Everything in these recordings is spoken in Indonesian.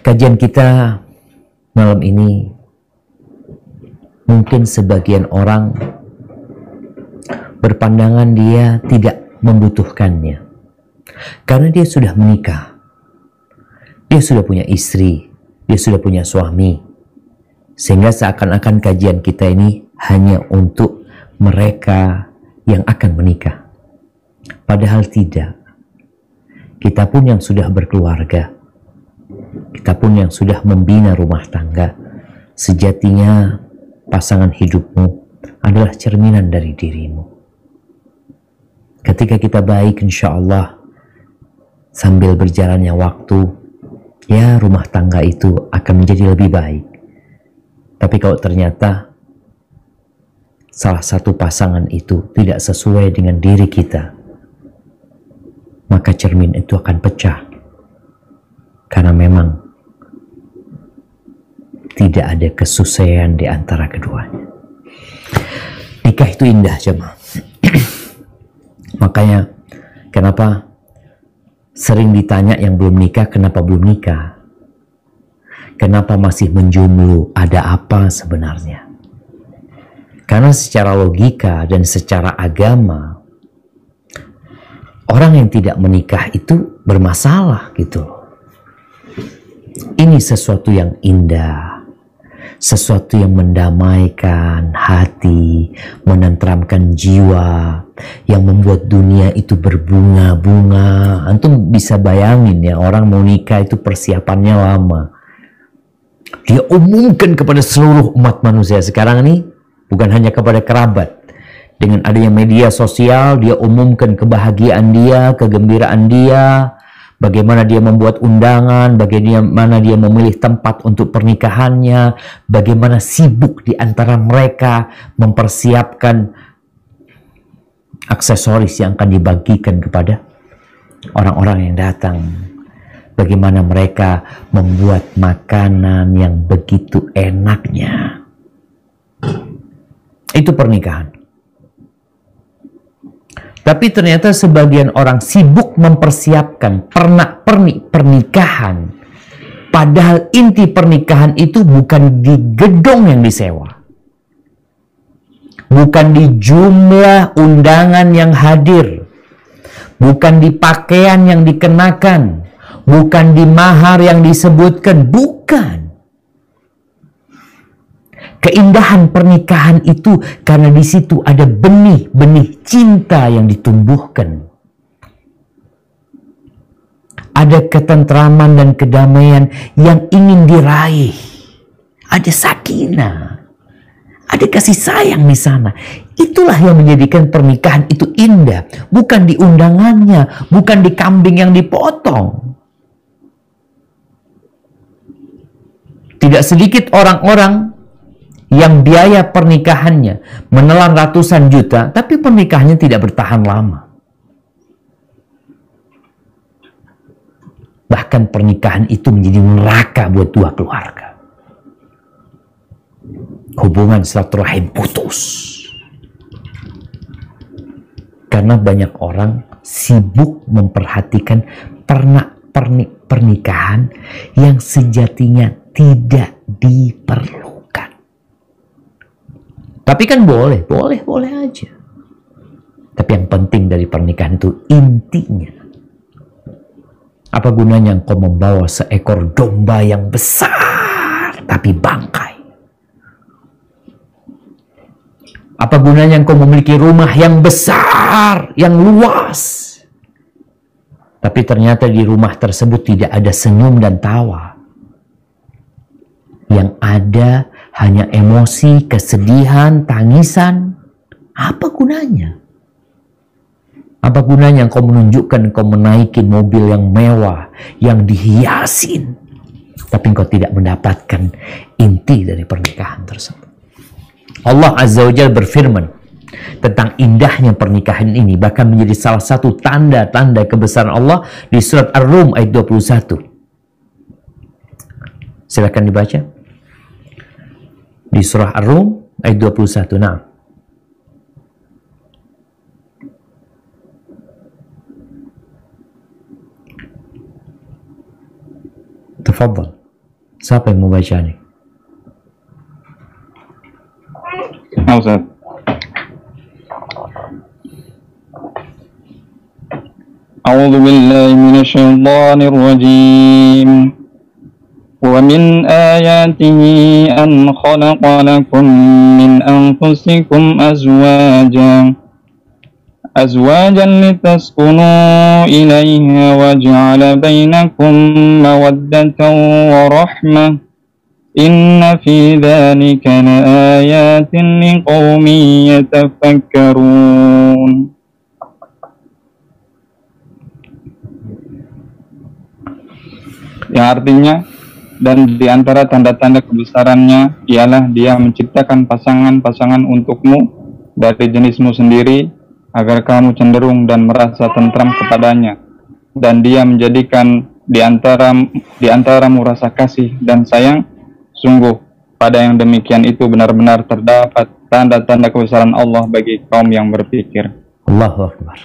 Kajian kita malam ini mungkin sebagian orang berpandangan dia tidak membutuhkannya karena dia sudah menikah, dia sudah punya istri, dia sudah punya suami, sehingga seakan-akan kajian kita ini hanya untuk mereka yang akan menikah. Padahal tidak. Kita pun yang sudah berkeluarga, kita pun yang sudah membina rumah tangga, sejatinya pasangan hidupmu adalah cerminan dari dirimu. Ketika kita baik, insya Allah, sambil berjalannya waktu, ya rumah tangga itu akan menjadi lebih baik. Tapi kalau ternyata salah satu pasangan itu tidak sesuai dengan diri kita, maka cermin itu akan pecah. Karena memang tidak ada kesesuaian di antara keduanya. Nikah itu indah, jemaah. Makanya kenapa sering ditanya yang belum nikah, kenapa belum nikah? Kenapa masih menjomblo? Ada apa sebenarnya? Karena secara logika dan secara agama, orang yang tidak menikah itu bermasalah gitu loh. Ini sesuatu yang indah, sesuatu yang mendamaikan hati, menenteramkan jiwa, yang membuat dunia itu berbunga-bunga. Antum bisa bayangin ya, orang mau nikah itu persiapannya lama. Dia umumkan kepada seluruh umat manusia sekarang ini, bukan hanya kepada kerabat. Dengan adanya media sosial, dia umumkan kebahagiaan dia, kegembiraan dia, bagaimana dia membuat undangan, bagaimana dia memilih tempat untuk pernikahannya, bagaimana sibuk di antara mereka mempersiapkan aksesoris yang akan dibagikan kepada orang-orang yang datang. Bagaimana mereka membuat makanan yang begitu enaknya. Itu pernikahan. Tapi ternyata sebagian orang sibuk mempersiapkan pernak-pernik pernikahan. Padahal inti pernikahan itu bukan di gedung yang disewa. Bukan di jumlah undangan yang hadir. Bukan di pakaian yang dikenakan. Bukan di mahar yang disebutkan. Bukan. Keindahan pernikahan itu karena di situ ada benih-benih cinta yang ditumbuhkan. Ada ketentraman dan kedamaian yang ingin diraih. Ada sakinah. Ada kasih sayang di sana. Itulah yang menjadikan pernikahan itu indah. Bukan di undangannya, bukan di kambing yang dipotong. Tidak sedikit orang-orang yang biaya pernikahannya menelan ratusan juta, tapi pernikahannya tidak bertahan lama. Bahkan pernikahan itu menjadi neraka buat dua keluarga. Hubungan silaturahim putus. Karena banyak orang sibuk memperhatikan pernak-pernik pernikahan yang sejatinya tidak diperlukan. Tapi kan boleh aja. Tapi yang penting dari pernikahan itu intinya. Apa gunanya engkau membawa seekor domba yang besar tapi bangkai? Apa gunanya engkau memiliki rumah yang besar, yang luas, tapi ternyata di rumah tersebut tidak ada senyum dan tawa? Yang ada hanya emosi, kesedihan, tangisan. Apa gunanya? Apa gunanya engkau menunjukkan engkau menaikin mobil yang mewah, yang dihiasin, tapi engkau tidak mendapatkan inti dari pernikahan tersebut? Allah Azza wa Jalla berfirman tentang indahnya pernikahan ini, bahkan menjadi salah satu tanda-tanda kebesaran Allah di surat Ar-Rum ayat 21. Silakan dibaca. Di surah Ar-Rum ayat 21. Nah. Tafadhal. Siapa yang membaca nih? Ustaz. A'udzu billahi minasyaitonir rajim. Wa min ayatihi an khalaqa lakum min anfusikum أزواجا لتسكنوا إليها وجعل بينكم مودة ورحمة إن في ذلك لآيات لقوم يتفكرون. Yang artinya, dan di antara tanda-tanda kebesarannya ialah Dia menciptakan pasangan-pasangan untukmu dari jenismu sendiri, agar kamu cenderung dan merasa tentram kepadanya, dan Dia menjadikan di antaramu rasa kasih dan sayang. Sungguh pada yang demikian itu benar-benar terdapat tanda-tanda kebesaran Allah bagi kaum yang berpikir. Allahu Akbar.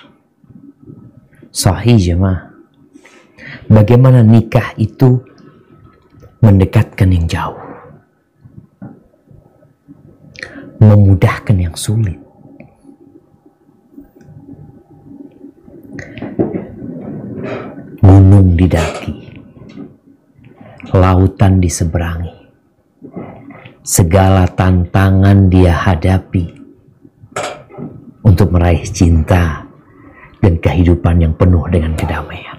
Sahih jemaah. Bagaimana nikah itu mendekatkan yang jauh, memudahkan yang sulit. Gunung didaki, lautan diseberangi, segala tantangan dia hadapi untuk meraih cinta dan kehidupan yang penuh dengan kedamaian.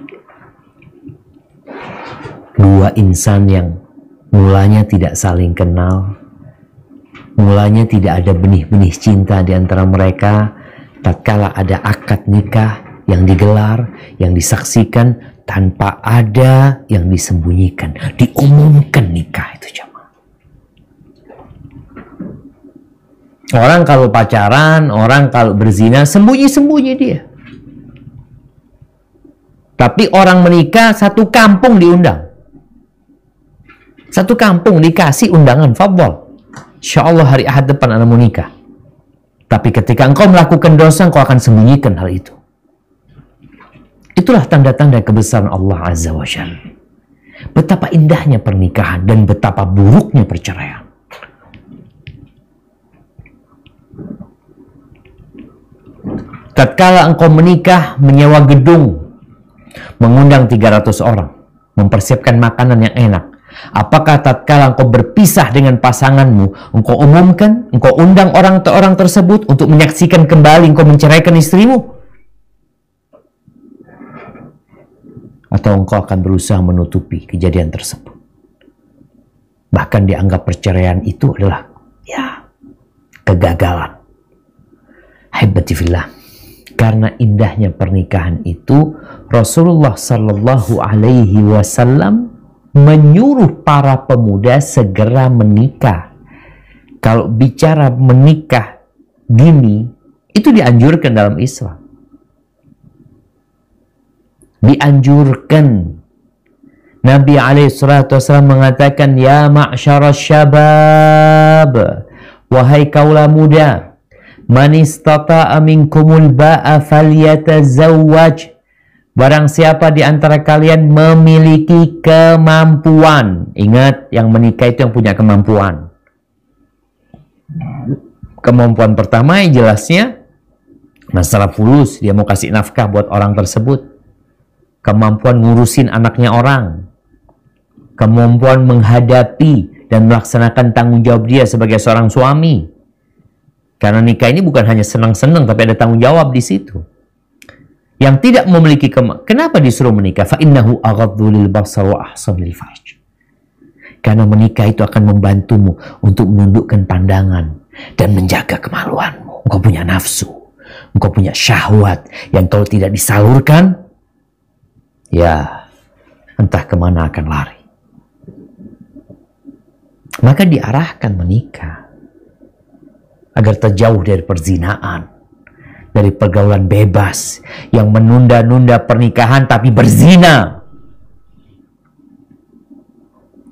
Dua insan yang mulanya tidak saling kenal, mulanya tidak ada benih-benih cinta di antara mereka, tatkala ada akad nikah yang digelar, yang disaksikan, tanpa ada yang disembunyikan, diumumkan nikah itu jemaah. Orang kalau pacaran, orang kalau berzina, sembunyi-sembunyi dia. Tapi orang menikah, satu kampung diundang. Satu kampung dikasih undangan, fadhol. Insyaallah hari Ahad depan anak mau nikah. Tapi ketika engkau melakukan dosa, engkau akan sembunyikan hal itu. Itulah tanda-tanda kebesaran Allah Azza wa Jalla. Betapa indahnya pernikahan dan betapa buruknya perceraian. Tatkala engkau menikah, menyewa gedung, mengundang 300 orang, mempersiapkan makanan yang enak. Apakah tatkala engkau berpisah dengan pasanganmu, engkau umumkan, engkau undang orang tersebut untuk menyaksikan kembali engkau menceraikan istrimu? Atau engkau akan berusaha menutupi kejadian tersebut? Bahkan dianggap perceraian itu adalah kegagalan. Haibati fillah. Karena indahnya pernikahan itu, Rasulullah Sallallahu Alaihi Wasallam menyuruh para pemuda segera menikah. Kalau bicara menikah dini, itu dianjurkan dalam Islam. Dianjurkan. Nabi SAW mengatakan, ya ma'syara syabab, wahai kaula muda, man istata'a minkumul ba'a falyatazawwaj. Barang siapa di antara kalian memiliki kemampuan. Ingat, yang menikah itu yang punya kemampuan. Kemampuan pertama yang jelasnya masalah fulus, dia mau kasih nafkah buat orang tersebut. Kemampuan ngurusin anaknya orang, kemampuan menghadapi dan melaksanakan tanggung jawab dia sebagai seorang suami. Karena nikah ini bukan hanya senang-senang, tapi ada tanggung jawab di situ. Yang tidak memiliki kenapa disuruh menikah? Fa innahu aghaddu lil basar wa ahsan lil farj. Karena menikah itu akan membantumu untuk menundukkan pandangan dan menjaga kemaluanmu. Engkau punya nafsu, engkau punya syahwat yang kalau tidak disalurkan, ya, entah kemana akan lari. Maka diarahkan menikah agar terjauh dari perzinaan, dari pergaulan bebas yang menunda-nunda pernikahan tapi berzina.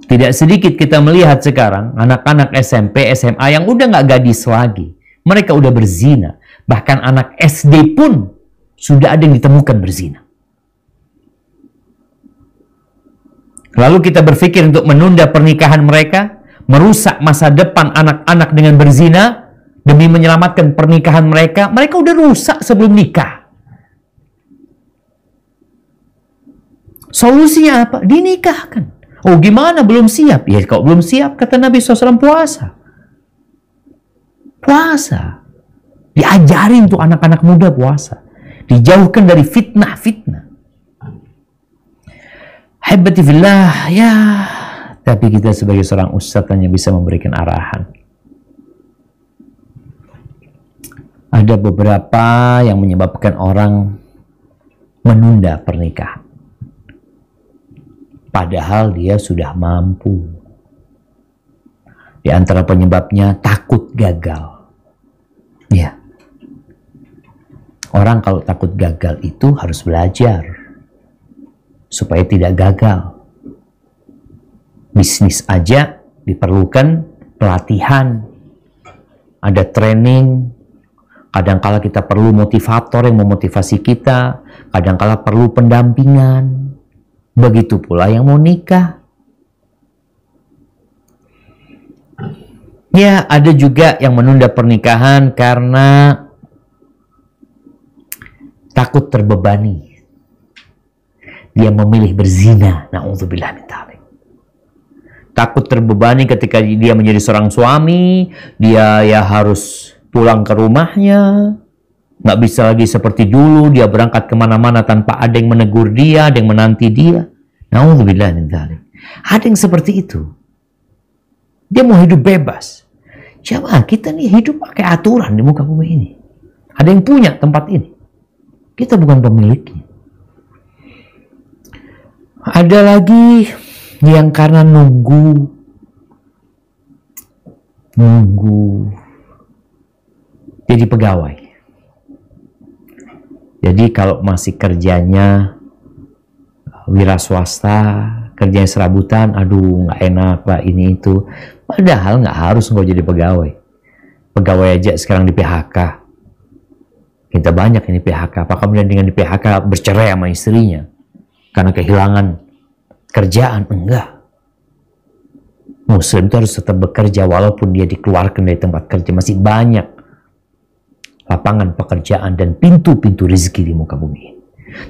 Tidak sedikit kita melihat sekarang anak-anak SMP, SMA yang udah nggak gadis lagi, mereka udah berzina. Bahkan anak SD pun sudah ada yang ditemukan berzina. Lalu kita berpikir untuk menunda pernikahan mereka, merusak masa depan anak-anak dengan berzina, demi menyelamatkan pernikahan mereka. Mereka udah rusak sebelum nikah. Solusinya apa? Dinikahkan. Oh gimana? Belum siap? Ya kalau belum siap, kata Nabi SAW, puasa. Puasa. Diajarin tuh anak-anak muda puasa. Dijauhkan dari fitnah-fitnah. Haibati fillah, ya. Tapi kita sebagai seorang ustadz hanya bisa memberikan arahan. Ada beberapa yang menyebabkan orang menunda pernikahan. Padahal dia sudah mampu. Di antara penyebabnya takut gagal. Ya. Orang kalau takut gagal itu harus belajar supaya tidak gagal. Bisnis aja diperlukan pelatihan, ada training. Kadangkala kita perlu motivator yang memotivasi kita, kadangkala perlu pendampingan. Begitu pula yang mau nikah. Ya, ada juga yang menunda pernikahan karena takut terbebani. Dia memilih berzina. Na'udzubillah min dzalik. Takut terbebani ketika dia menjadi seorang suami, dia ya harus pulang ke rumahnya, nggak bisa lagi seperti dulu, dia berangkat kemana-mana tanpa ada yang menegur dia, ada yang menanti dia. Na'udzubillah min dzalik. Ada yang seperti itu. Dia mau hidup bebas. Jamaah, kita nih hidup pakai aturan di muka bumi ini. Ada yang punya tempat ini. Kita bukan pemiliknya. Ada lagi yang karena nunggu jadi pegawai. Jadi kalau masih kerjanya wira swasta, kerjanya serabutan, aduh nggak enak lah ini itu. Padahal nggak harus nggak jadi pegawai. Pegawai aja sekarang di PHK. Kita banyak ini PHK. Apakah kemudian dengan di PHK bercerai sama istrinya karena kehilangan kerjaan? Enggak. Muslim itu harus tetap bekerja walaupun dia dikeluarkan dari tempat kerja. Masih banyak lapangan pekerjaan dan pintu-pintu rezeki di muka bumi.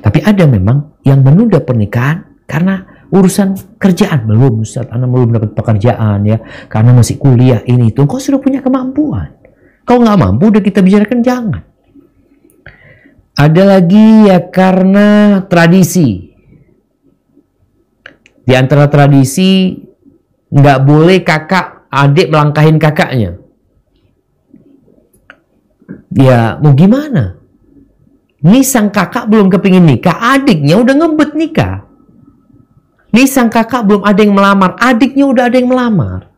Tapi ada memang yang menunda pernikahan karena urusan kerjaan. Belum, Ustaz, Anda belum dapat pekerjaan ya, karena masih kuliah ini itu. Kau sudah punya kemampuan. Kau nggak mampu, udah kita bicarakan jangan. Ada lagi ya karena tradisi. Di antara tradisi, nggak boleh kakak, adik melangkahin kakaknya. Ya mau gimana? Nih sang kakak belum kepingin nikah, adiknya udah ngebet nikah. Nih sang kakak belum ada yang melamar, adiknya udah ada yang melamar.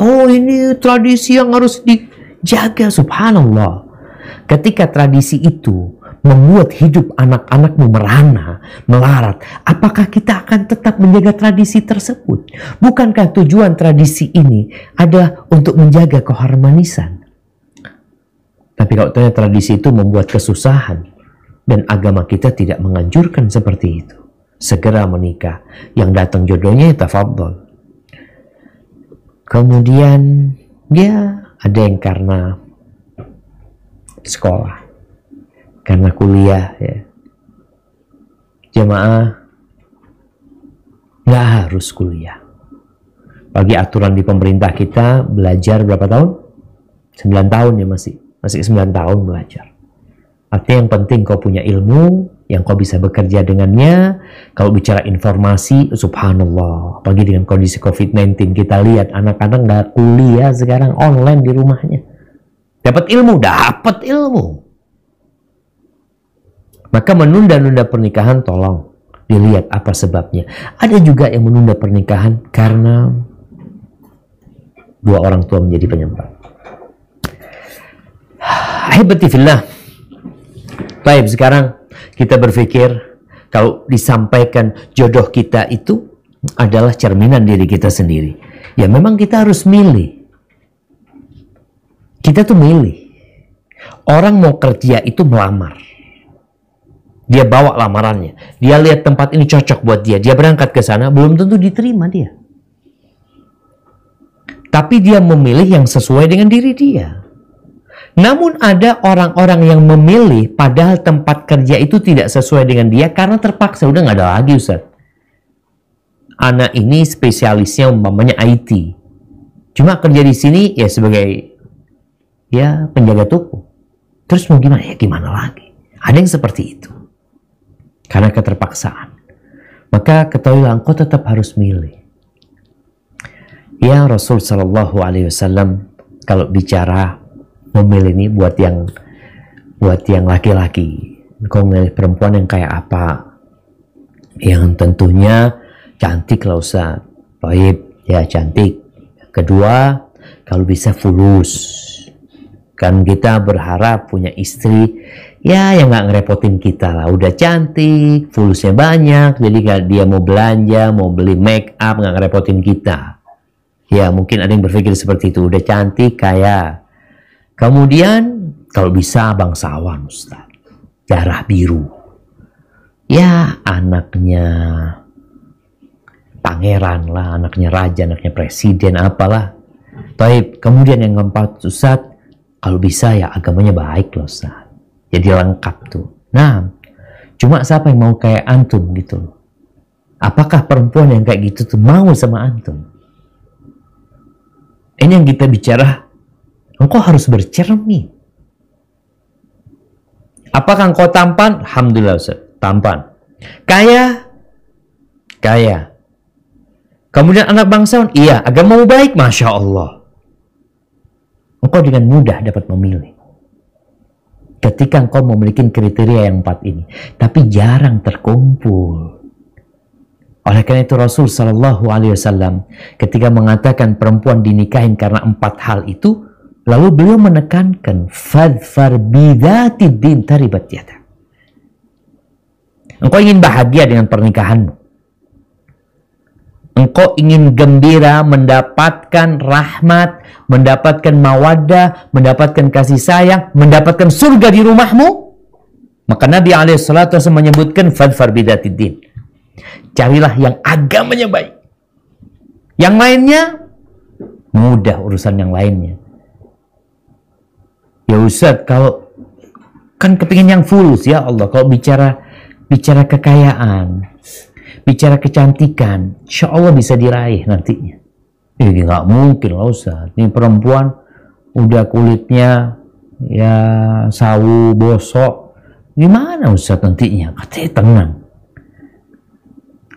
Oh ini tradisi yang harus dijaga, subhanallah. Ketika tradisi itu membuat hidup anak-anakmu merana, melarat, apakah kita akan tetap menjaga tradisi tersebut? Bukankah tujuan tradisi ini adalah untuk menjaga keharmonisan? Tapi kalau ternyata tradisi itu membuat kesusahan dan agama kita tidak menganjurkan seperti itu, segera menikah. Yang datang jodohnya ya tafadhol. Kemudian ya ada yang karena sekolah, karena kuliah ya. Jemaah nggak harus kuliah. Bagi aturan di pemerintah kita belajar berapa tahun? 9 tahun ya masih 9 tahun belajar. Artinya yang penting kau punya ilmu yang kau bisa bekerja dengannya. Kalau bicara informasi, subhanallah, apalagi dengan kondisi COVID-19, kita lihat anak-anak nggak kuliah sekarang, online di rumahnya. Dapat ilmu. Maka menunda-nunda pernikahan tolong dilihat apa sebabnya. Ada juga yang menunda pernikahan karena dua orang tua menjadi penyebab. Ahibati fillah. Baik, sekarang kita berpikir kalau disampaikan jodoh kita itu adalah cerminan diri kita sendiri. Ya memang kita harus milih. Kita tuh milih. Orang mau kerja itu melamar. Dia bawa lamarannya. Dia lihat tempat ini cocok buat dia. Dia berangkat ke sana, belum tentu diterima dia. Tapi dia memilih yang sesuai dengan diri dia. Namun ada orang-orang yang memilih padahal tempat kerja itu tidak sesuai dengan dia karena terpaksa. Udah nggak ada lagi, Ustaz. Anak ini spesialisnya umpamanya IT. Cuma kerja di sini ya sebagai ya penjaga toko. Terus mau gimana? Ya gimana lagi? Ada yang seperti itu. Karena keterpaksaan. Maka ketahuilah engkau tetap harus milih. Ya Rasul Shallallahu Alaihi Wasallam kalau bicara memilih ini buat yang laki-laki. Engkau milih perempuan yang kayak apa? Yang tentunya cantik lah Ustaz. Baik, ya cantik. Kedua, kalau bisa fulus. Kan kita berharap punya istri ya yang nggak ngerepotin kita lah. Udah cantik, fulusnya banyak, jadi kalau dia mau belanja, mau beli make up nggak ngerepotin kita. Ya mungkin ada yang berpikir seperti itu. Udah cantik, kaya. Kemudian kalau bisa bangsawan Ustaz. Darah biru. Ya anaknya pangeran lah, anaknya raja, anaknya presiden, apalah. Baik, kemudian yang keempat Ustaz, kalau bisa ya agamanya baik loh Ustaz. Jadi lengkap tuh. Nah, cuma siapa yang mau kayak antum gitu? Apakah perempuan yang kayak gitu tuh mau sama antum? Ini yang kita bicara, engkau harus bercermin. Apakah engkau tampan? Alhamdulillah Ustaz, tampan. Kaya? Kaya. Kemudian anak bangsawan? Iya, agamamu baik, Masya Allah. Engkau dengan mudah dapat memilih. Ketika engkau memiliki kriteria yang 4 ini. Tapi jarang terkumpul. Oleh karena itu Rasul Sallallahu Alaihi Wasallam ketika mengatakan perempuan dinikahin karena 4 hal itu, lalu beliau menekankan fadfar bidzatid din taribat yadak. Engkau ingin bahagia dengan pernikahanmu. Engkau ingin gembira, mendapatkan rahmat, mendapatkan mawaddah, mendapatkan kasih sayang, mendapatkan surga di rumahmu. Maka Nabi SAW menyebutkan fadfar bidzatid din. Carilah yang agamanya baik. Yang lainnya mudah urusan yang lainnya. Ya Ustaz, kalau kan kepingin yang fulus ya Allah. Kalau bicara kekayaan, bicara kecantikan, insya Allah bisa diraih nantinya. Ini nggak mungkin lah Ustaz. Ini perempuan udah kulitnya ya sawu, bosok. Gimana Ustaz nantinya? Katanya tenang.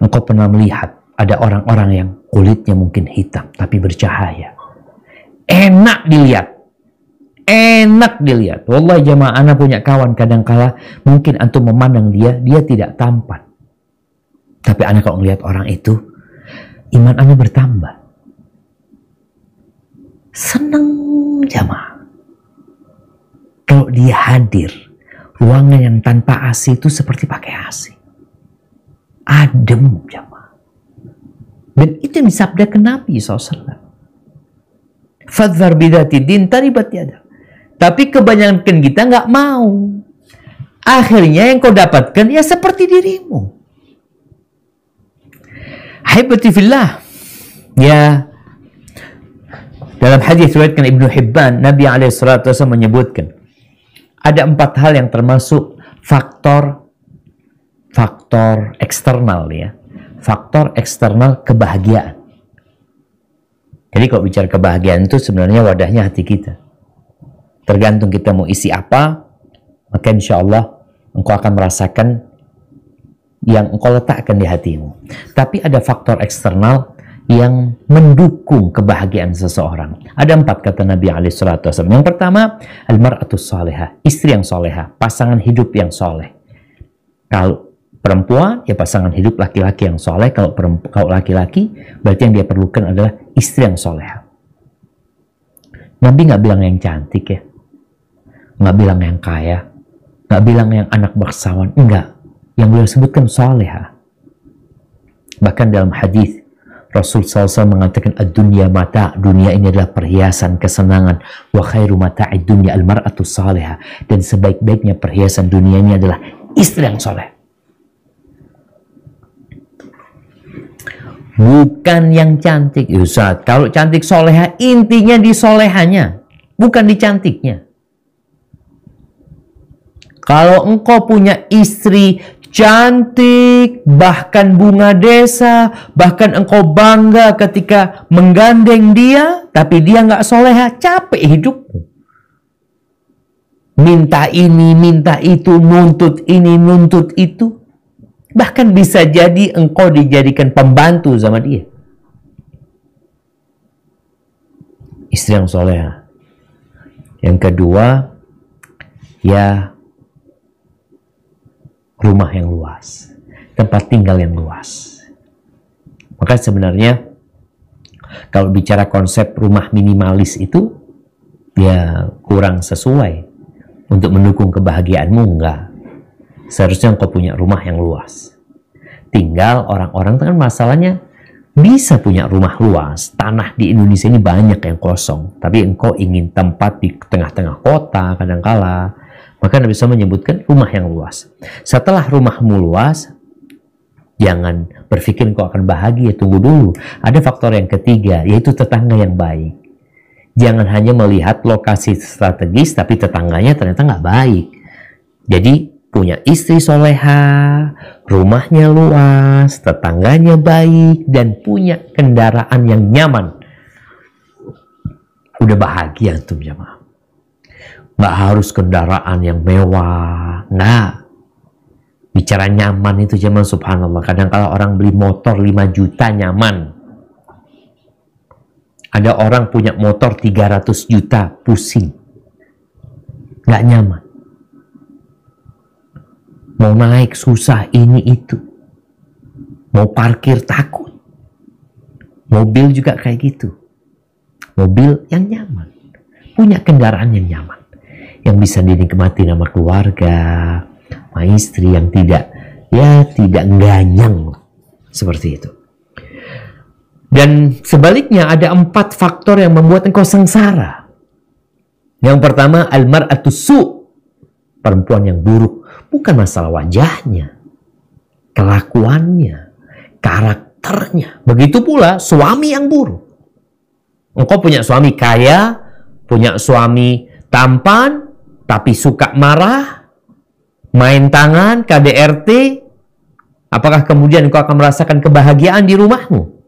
Engkau pernah melihat ada orang-orang yang kulitnya mungkin hitam tapi bercahaya. Enak dilihat. Enak dilihat. Wallahi jamaah, ana punya kawan kadangkala mungkin antum memandang dia tidak tampan. Tapi ana kalau melihat orang itu, iman ana bertambah. Seneng jamaah. Kalau dia hadir, ruangan yang tanpa AC itu seperti pakai AC. Adem jamaah. Dan itu yang disabdakan Nabi SAW. Fadhar bidzatid din taribat yadak. Tapi kebanyakan kita nggak mau. Akhirnya yang kau dapatkan ya seperti dirimu. Haibati fillah. Ya. Dalam hadis riwayatkan Ibnu Hibban, Nabi SAW menyebutkan ada 4 hal yang termasuk faktor eksternal ya. Faktor eksternal kebahagiaan. Jadi kalau bicara kebahagiaan itu sebenarnya wadahnya hati kita. Tergantung kita mau isi apa, maka insya Allah engkau akan merasakan yang engkau letakkan di hatimu. Tapi ada faktor eksternal yang mendukung kebahagiaan seseorang. Ada 4 kata Nabi SAW. Yang pertama, al-mar'atus salihah, istri yang solehah, pasangan hidup yang soleh. Kalau perempuan, ya pasangan hidup laki-laki yang soleh. Kalau laki-laki, berarti yang dia perlukan adalah istri yang solehah. Nabi nggak bilang yang cantik ya, nggak bilang yang kaya, nggak bilang yang anak bangsawan, enggak. Yang beliau sebutkan solehah. Bahkan dalam hadis Rasul SAW mengatakan ad-dunya mata, dunia ini adalah perhiasan kesenangan. Wa khairu mata'id dunya al-mar'atu salihah, dan sebaik-baiknya perhiasan dunia ini adalah istri yang soleh. Bukan yang cantik. Ustaz, kalau cantik soleha, intinya di solehanya, bukan di cantiknya. Kalau engkau punya istri cantik, bahkan bunga desa, bahkan engkau bangga ketika menggandeng dia, tapi dia nggak soleha, capek hidupmu. Minta ini, minta itu, nuntut ini, nuntut itu. Bahkan bisa jadi engkau dijadikan pembantu sama dia. Istri yang soleha. Yang kedua, ya rumah yang luas. Tempat tinggal yang luas. Maka sebenarnya kalau bicara konsep rumah minimalis itu, ya kurang sesuai. Untuk mendukung kebahagiaanmu, enggak. Seharusnya engkau punya rumah yang luas. Tinggal orang-orang kan masalahnya bisa punya rumah luas. Tanah di Indonesia ini banyak yang kosong. Tapi engkau ingin tempat di tengah-tengah kota kadangkala. Maka Nabi SAW menyebutkan rumah yang luas. Setelah rumahmu luas, jangan berpikir engkau akan bahagia. Tunggu dulu. Ada faktor yang ketiga, yaitu tetangga yang baik. Jangan hanya melihat lokasi strategis, tapi tetangganya ternyata nggak baik. Jadi, punya istri soleha, rumahnya luas, tetangganya baik, dan punya kendaraan yang nyaman. Udah bahagia tuh jamaah. Nggak harus kendaraan yang mewah, nggak. Bicara nyaman itu jamaah, subhanallah. Kadang kalau orang beli motor 5 juta nyaman. Ada orang punya motor 300 juta pusing. Nggak nyaman. Mau naik susah ini itu. Mau parkir takut. Mobil juga kayak gitu. Mobil yang nyaman. Punya kendaraan yang nyaman. Yang bisa dinikmati sama keluarga. Sama istri yang tidak ganyang. Seperti itu. Dan sebaliknya ada 4 faktor yang membuat engkau sengsara. Yang pertama, al-mar'atu su'. Perempuan yang buruk. Bukan masalah wajahnya, kelakuannya, karakternya. Begitu pula suami yang buruk. Engkau punya suami kaya, punya suami tampan, tapi suka marah, main tangan, KDRT. Apakah kemudian engkau akan merasakan kebahagiaan di rumahmu?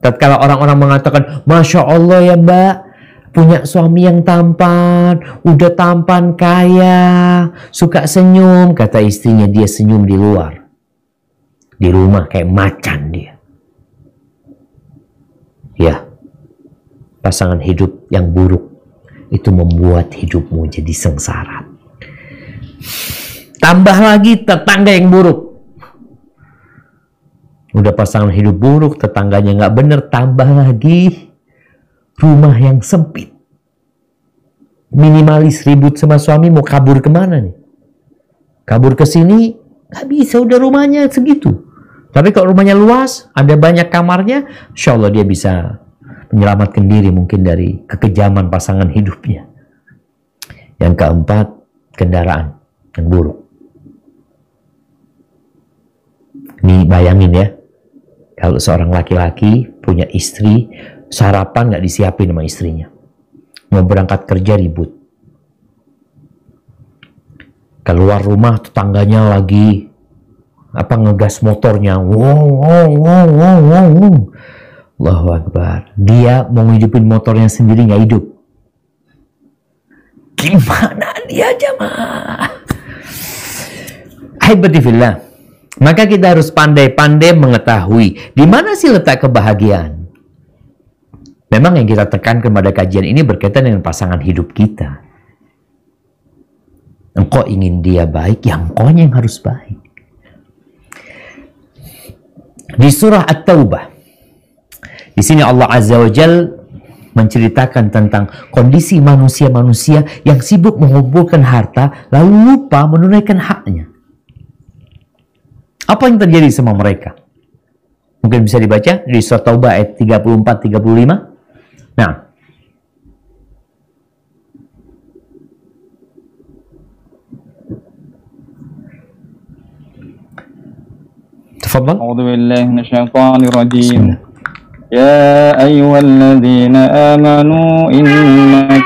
Tatkala orang-orang mengatakan, Masya Allah ya Mbak, punya suami yang tampan, udah tampan, kaya, suka senyum. Kata istrinya, dia senyum di luar. Di rumah kayak macan dia. Ya, pasangan hidup yang buruk itu membuat hidupmu jadi sengsara. Tambah lagi tetangga yang buruk. Udah pasangan hidup buruk, tetangganya nggak bener, tambah lagi rumah yang sempit. Minimalis, ribut sama suami, mau kabur kemana nih? Kabur ke sini, nggak bisa, udah rumahnya segitu. Tapi kalau rumahnya luas, ada banyak kamarnya, insya Allah dia bisa menyelamatkan diri mungkin dari kekejaman pasangan hidupnya. Yang keempat, kendaraan yang buruk. Nih bayangin ya, kalau seorang laki-laki punya istri, sarapan nggak disiapin sama istrinya. Mau berangkat kerja ribut. Keluar rumah tetangganya lagi ngegas motornya. Wow. Allahu Akbar. Dia mau ngidupin motornya sendiri nggak hidup. Gimana dia jamaah? Ahibbatifillah. Maka kita harus pandai-pandai mengetahui di mana sih letak kebahagiaan. Memang yang kita tekankan pada kajian ini berkaitan dengan pasangan hidup kita. Engkau ingin dia baik, ya engkaunya yang harus baik. Di surah At-Taubah, di sini Allah Azza wa Jal menceritakan tentang kondisi manusia-manusia yang sibuk mengumpulkan harta lalu lupa menunaikan haknya. Apa yang terjadi sama mereka? Mungkin bisa dibaca di surah Taubah ayat 34-35. Nah, Tafadhal. A'udzu billahi minasyaitonir rajim. يا أيها الذين آمنوا إن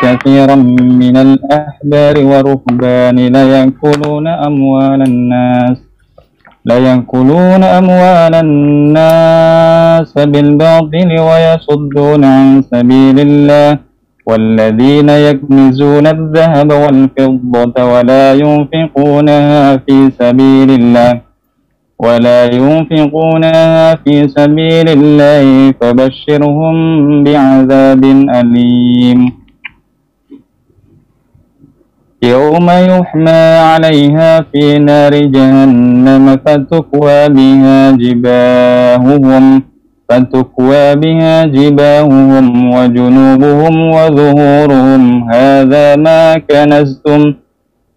كثيرا من الأحبار والرهبان ليأكلون أموال الناس بالباطل ويصدون عن سبيل الله والذين يكنزون الذهب والفضة ولا ينفقونها في سبيل الله فبشرهم بعذاب أليم يوم يحمى عليها في نار جهنم فتكوى بها جباههم وجنوبهم وظهورهم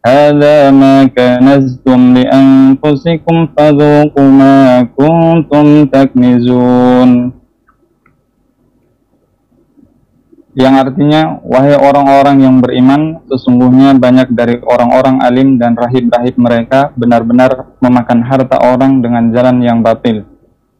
هذا ما كنزتم لأنفسكم فذوقوا ما كنتم تكنزون. Yang artinya, wahai orang-orang yang beriman, sesungguhnya banyak dari orang-orang alim dan rahib-rahib mereka benar-benar memakan harta orang dengan jalan yang batil,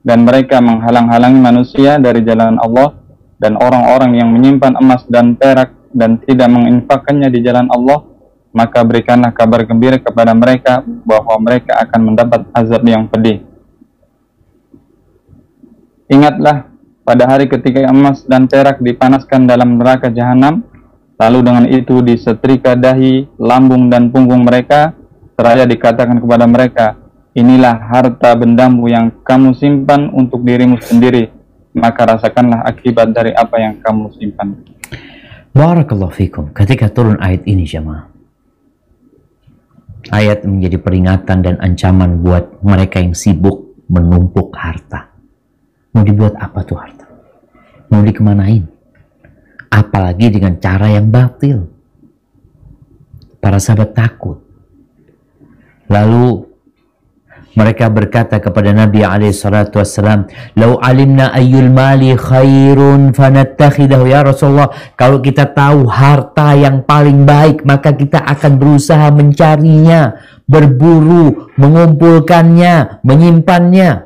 dan mereka menghalang-halangi manusia dari jalan Allah, dan orang-orang yang menyimpan emas dan perak dan tidak menginfakkannya di jalan Allah, maka berikanlah kabar gembira kepada mereka bahwa mereka akan mendapat azab yang pedih. Ingatlah pada hari ketika emas dan perak dipanaskan dalam neraka jahanam, lalu dengan itu disetrika dahi, lambung dan punggung mereka, seraya dikatakan kepada mereka, inilah harta bendamu yang kamu simpan untuk dirimu sendiri, maka rasakanlah akibat dari apa yang kamu simpan. Barakallahu fikum. Ketika turun ayat ini jemaah, ayat menjadi peringatan dan ancaman buat mereka yang sibuk menumpuk harta. Mau dibuat apa tuh harta? Mau dikemanain? Apalagi dengan cara yang batil. Para sahabat takut. Lalu mereka berkata kepada Nabi SAW, "Lau alimna ayyul mali khairun fanattakhidahu." Ya Rasulullah, kalau kita tahu harta yang paling baik, maka kita akan berusaha mencarinya, berburu, mengumpulkannya, menyimpannya.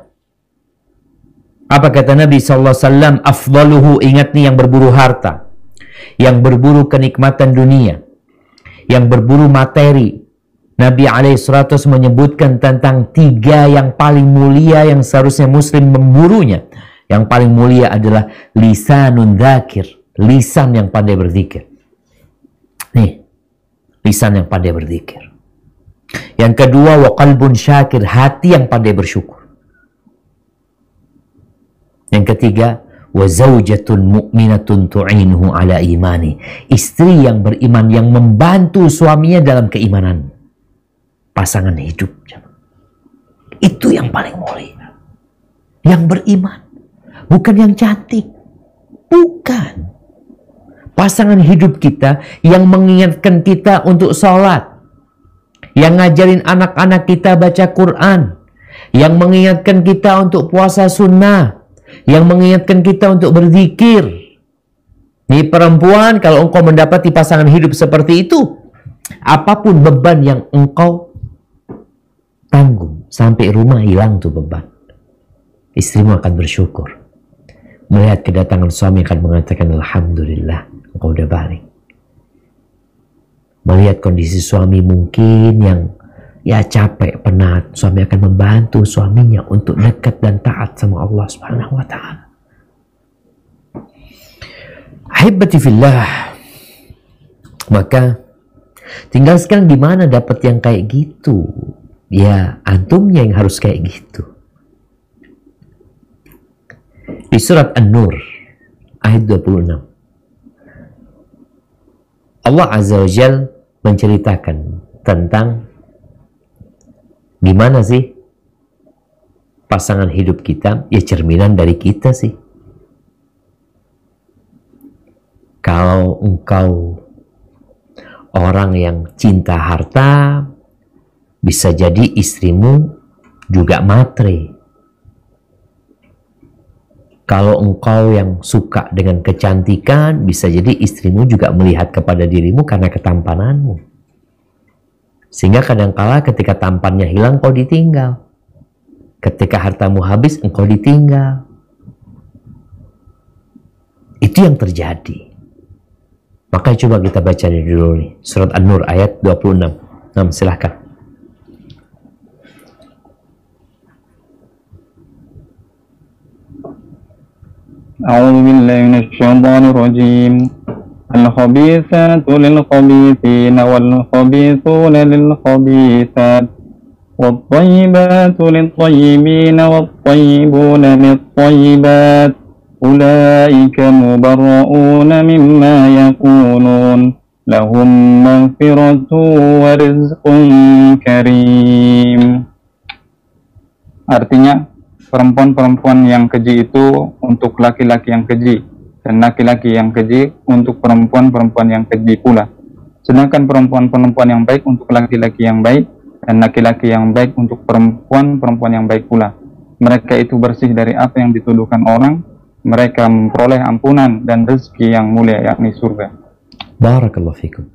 Apa kata Nabi SAW? Afdaluhu, ingat nih yang berburu harta, yang berburu kenikmatan dunia, yang berburu materi. Nabi SAW menyebutkan tentang 3 yang paling mulia yang seharusnya muslim memburunya. Yang paling mulia adalah lisanun dzakir, lisan yang pandai berzikir. Nih, lisan yang pandai berzikir. Yang kedua, wa qalbun syakir, hati yang pandai bersyukur. Yang ketiga, wa zaujatun mu'minatun tu'inuhu ala imani, istri yang beriman yang membantu suaminya dalam keimanan. Pasangan hidup, itu yang paling mulia, yang beriman, bukan yang cantik, bukan. Pasangan hidup kita yang mengingatkan kita untuk sholat, yang ngajarin anak-anak kita baca Quran, yang mengingatkan kita untuk puasa sunnah, yang mengingatkan kita untuk berzikir. Nih perempuan, kalau engkau mendapati pasangan hidup seperti itu, apapun beban yang engkau tanggung, sampai rumah hilang tuh beban, istrimu akan bersyukur. Melihat kedatangan suami akan mengatakan, alhamdulillah, engkau udah balik. Melihat kondisi suami mungkin yang ya capek, penat, suami akan membantu suaminya untuk dekat dan taat sama Allah Subhanahu wa ta'ala. Ahibati fillah. Maka tinggal sekarang gimana dapat yang kayak gitu? Ya, antumnya yang harus kayak gitu. Di surat An-Nur ayat 26, Allah Azza wa Jalla menceritakan tentang gimana sih pasangan hidup kita, ya cerminan dari kita sih. Kalau engkau orang yang cinta harta, bisa jadi istrimu juga matre. Kalau engkau yang suka dengan kecantikan, bisa jadi istrimu juga melihat kepada dirimu karena ketampananmu. Sehingga kadangkala ketika tampannya hilang, kau ditinggal. Ketika hartamu habis, engkau ditinggal. Itu yang terjadi. Maka coba kita baca dari dulu nih. Surat An-Nur ayat 26. Nah, silahkan. A'udzu billahi minasyaitonir rajim. Al-khabithatu lil-khabithina wal-khabithuna lil-khabithat. Wat-thayyibatu lit-thayyibina wat-thayyibuna lit-thayyibat. Ulaika mubarra'una mimma yaqulun. Lahum maghfiratu wa rizqun karim. Artinya, perempuan-perempuan yang keji itu untuk laki-laki yang keji, dan laki-laki yang keji untuk perempuan-perempuan yang keji pula. Sedangkan perempuan-perempuan yang baik untuk laki-laki yang baik, dan laki-laki yang baik untuk perempuan-perempuan yang baik pula. Mereka itu bersih dari apa yang dituduhkan orang, mereka memperoleh ampunan dan rezeki yang mulia, yakni surga. Barakallahu fikum.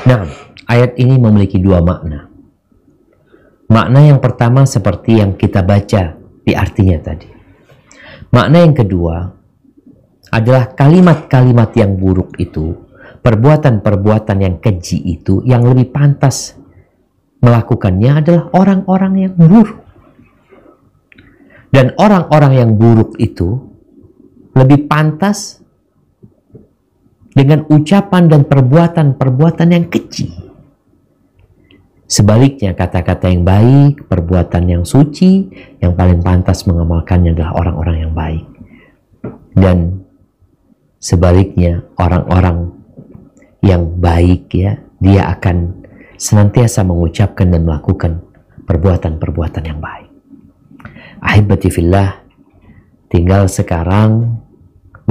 Nah, ayat ini memiliki dua makna. Makna yang pertama seperti yang kita baca di artinya tadi. Makna yang kedua adalah kalimat-kalimat yang buruk itu, perbuatan-perbuatan yang keji itu, yang lebih pantas melakukannya adalah orang-orang yang buruk. Dan orang-orang yang buruk itu lebih pantas dengan ucapan dan perbuatan-perbuatan yang keji. Sebaliknya, kata-kata yang baik, perbuatan yang suci, yang paling pantas mengamalkannya adalah orang-orang yang baik. Dan sebaliknya, orang-orang yang baik, ya, dia akan senantiasa mengucapkan dan melakukan perbuatan-perbuatan yang baik. Ahibati fillah, tinggal sekarang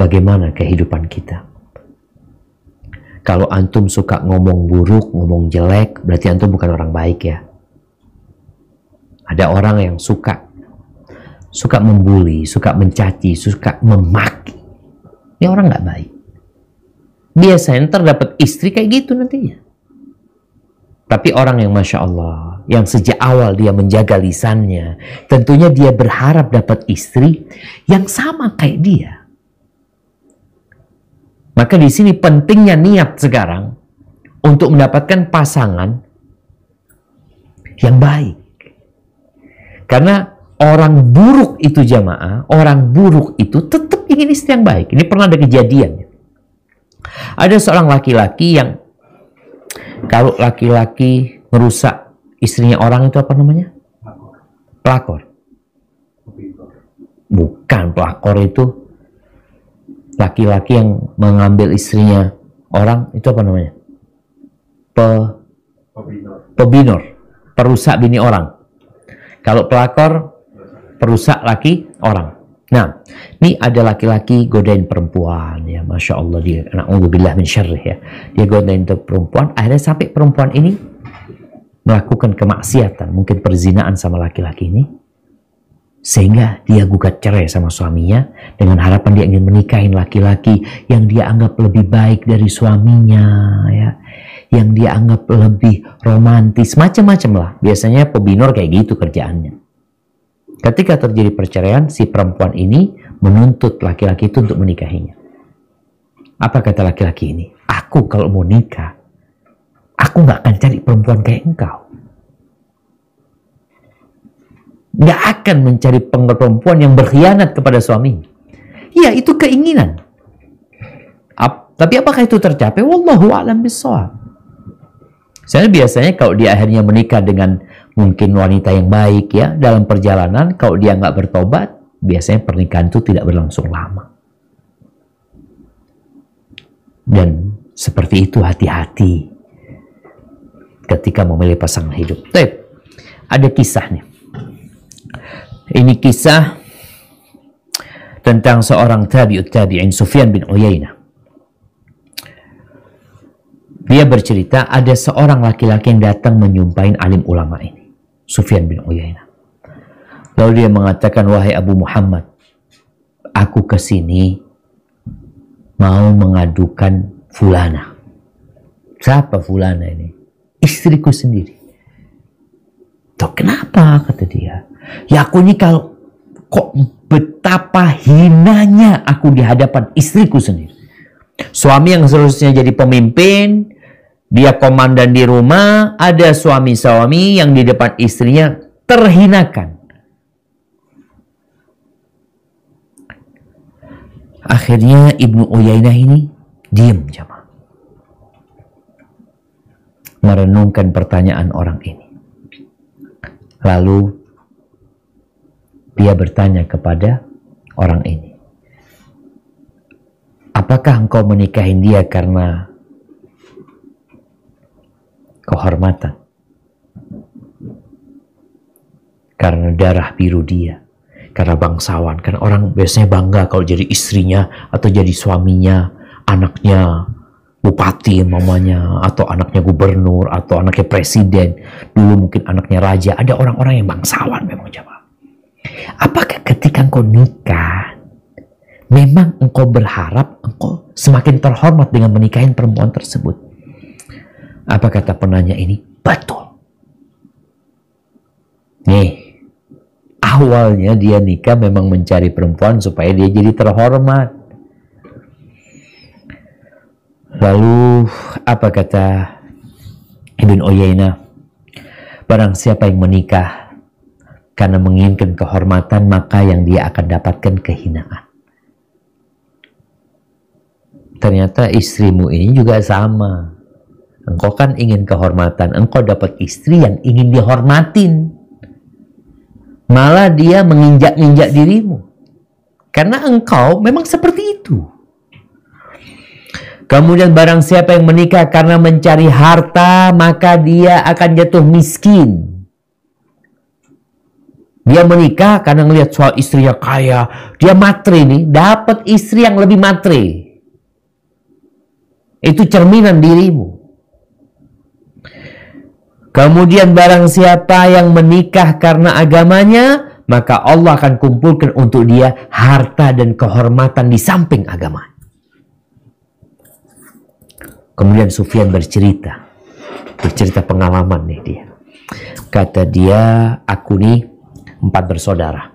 bagaimana kehidupan kita. Kalau antum suka ngomong buruk, ngomong jelek, berarti antum bukan orang baik, ya. Ada orang yang suka membuli, suka mencaci, suka memaki. Ini orang nggak baik. Biasanya ntar dapat istri kayak gitu nantinya. Tapi orang yang Masya Allah, yang sejak awal dia menjaga lisannya, tentunya dia berharap dapat istri yang sama kayak dia. Maka di sini pentingnya niat sekarang untuk mendapatkan pasangan yang baik. Karena orang buruk itu jamaah, orang buruk itu tetap ingin istri yang baik. Ini pernah ada kejadian. Ada seorang laki-laki yang, kalau laki-laki merusak istrinya orang itu apa namanya? Pelakor. Bukan, pelakor itu laki-laki yang mengambil istrinya orang, itu apa namanya? Pebinor. Perusak bini orang. Kalau pelakor, perusak laki orang. Nah, ini ada laki-laki godain perempuan, ya, Masya Allah, dia, na'udzubillah min syarrih, ya. Dia godain perempuan, akhirnya sampai perempuan ini melakukan kemaksiatan, mungkin perzinaan sama laki-laki ini, sehingga dia gugat cerai sama suaminya dengan harapan dia ingin menikahin laki-laki yang dia anggap lebih baik dari suaminya, ya, yang dia anggap lebih romantis, macam-macam lah. Biasanya pebinor kayak gitu kerjaannya. Ketika terjadi perceraian, si perempuan ini menuntut laki-laki itu untuk menikahinya. Apa kata laki-laki ini? Aku kalau mau nikah, aku nggak akan cari perempuan kayak engkau. Nggak akan mencari perempuan yang berkhianat kepada suaminya. Ya, itu keinginan. Tapi apakah itu tercapai? Wallahu a'lam bishawab. Saya biasanya kalau dia akhirnya menikah dengan mungkin wanita yang baik, ya, dalam perjalanan, kalau dia nggak bertobat, biasanya pernikahan itu tidak berlangsung lama. Dan seperti itu, hati-hati ketika memilih pasangan hidup. Baik, ada kisahnya. Ini kisah tentang seorang tabi'ut tabi'in, Sufyan bin Uyainah. Dia bercerita ada seorang laki-laki yang datang menyumpahin alim ulama ini, Sufyan bin Uyainah. Lalu dia mengatakan, wahai Abu Muhammad, aku kesini mau mengadukan fulana. Siapa fulana ini? Istriku sendiri. Tuh, kenapa? Kata dia. Ya aku ini kalau kok betapa hinanya aku di hadapan istriku sendiri. Suami yang seharusnya jadi pemimpin, dia komandan di rumah, ada suami-suami yang di depan istrinya terhinakan. Akhirnya Ibnu Uyainah ini diam, jamaah, merenungkan pertanyaan orang ini. Lalu dia bertanya kepada orang ini, apakah engkau menikahi dia karena kehormatan? Karena darah biru dia? Karena bangsawan? Karena orang biasanya bangga kalau jadi istrinya atau jadi suaminya anaknya bupati mamanya, atau anaknya gubernur, atau anaknya presiden, dulu mungkin anaknya raja. Ada orang-orang yang bangsawan memang, jamaah. Apakah ketika engkau nikah, memang engkau berharap engkau semakin terhormat dengan menikahin perempuan tersebut? Apa kata penanya ini? Betul. Nih, awalnya dia nikah memang mencari perempuan supaya dia jadi terhormat. Lalu apa kata Ibn Uyainah? Barang siapa yang menikah karena menginginkan kehormatan, maka yang dia akan dapatkan kehinaan. Ternyata istrimu ini juga sama. Engkau kan ingin kehormatan, engkau dapat istri yang ingin dihormatin. Malah dia menginjak-injak dirimu. Karena engkau memang seperti itu. Kemudian barang siapa yang menikah karena mencari harta, maka dia akan jatuh miskin. Dia menikah karena ngelihat soal istrinya kaya, dia matre nih, dapat istri yang lebih matre. Itu cerminan dirimu. Kemudian barang siapa yang menikah karena agamanya, maka Allah akan kumpulkan untuk dia harta dan kehormatan di samping agama. Kemudian Sufyan bercerita pengalaman nih dia. Kata dia, aku nih 4 bersaudara.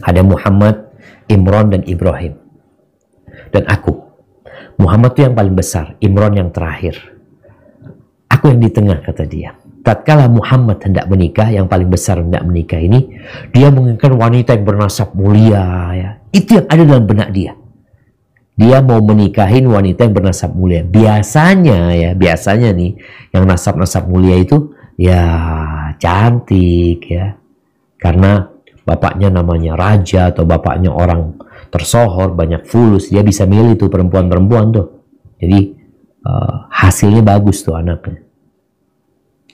Ada Muhammad, Imran, dan Ibrahim. Dan aku. Muhammad itu yang paling besar, Imran yang terakhir. Aku yang di tengah, kata dia. Tatkala Muhammad hendak menikah, yang paling besar hendak menikah ini, dia menginginkan wanita yang bernasab mulia. Ya. Itu yang ada dalam benak dia. Dia mau menikahin wanita yang bernasab mulia. Biasanya nih, yang nasab-nasab mulia itu, ya cantik ya. Karena bapaknya namanya raja atau bapaknya orang tersohor, banyak fulus, dia bisa milih tuh perempuan-perempuan tuh. Jadi hasilnya bagus tuh anaknya.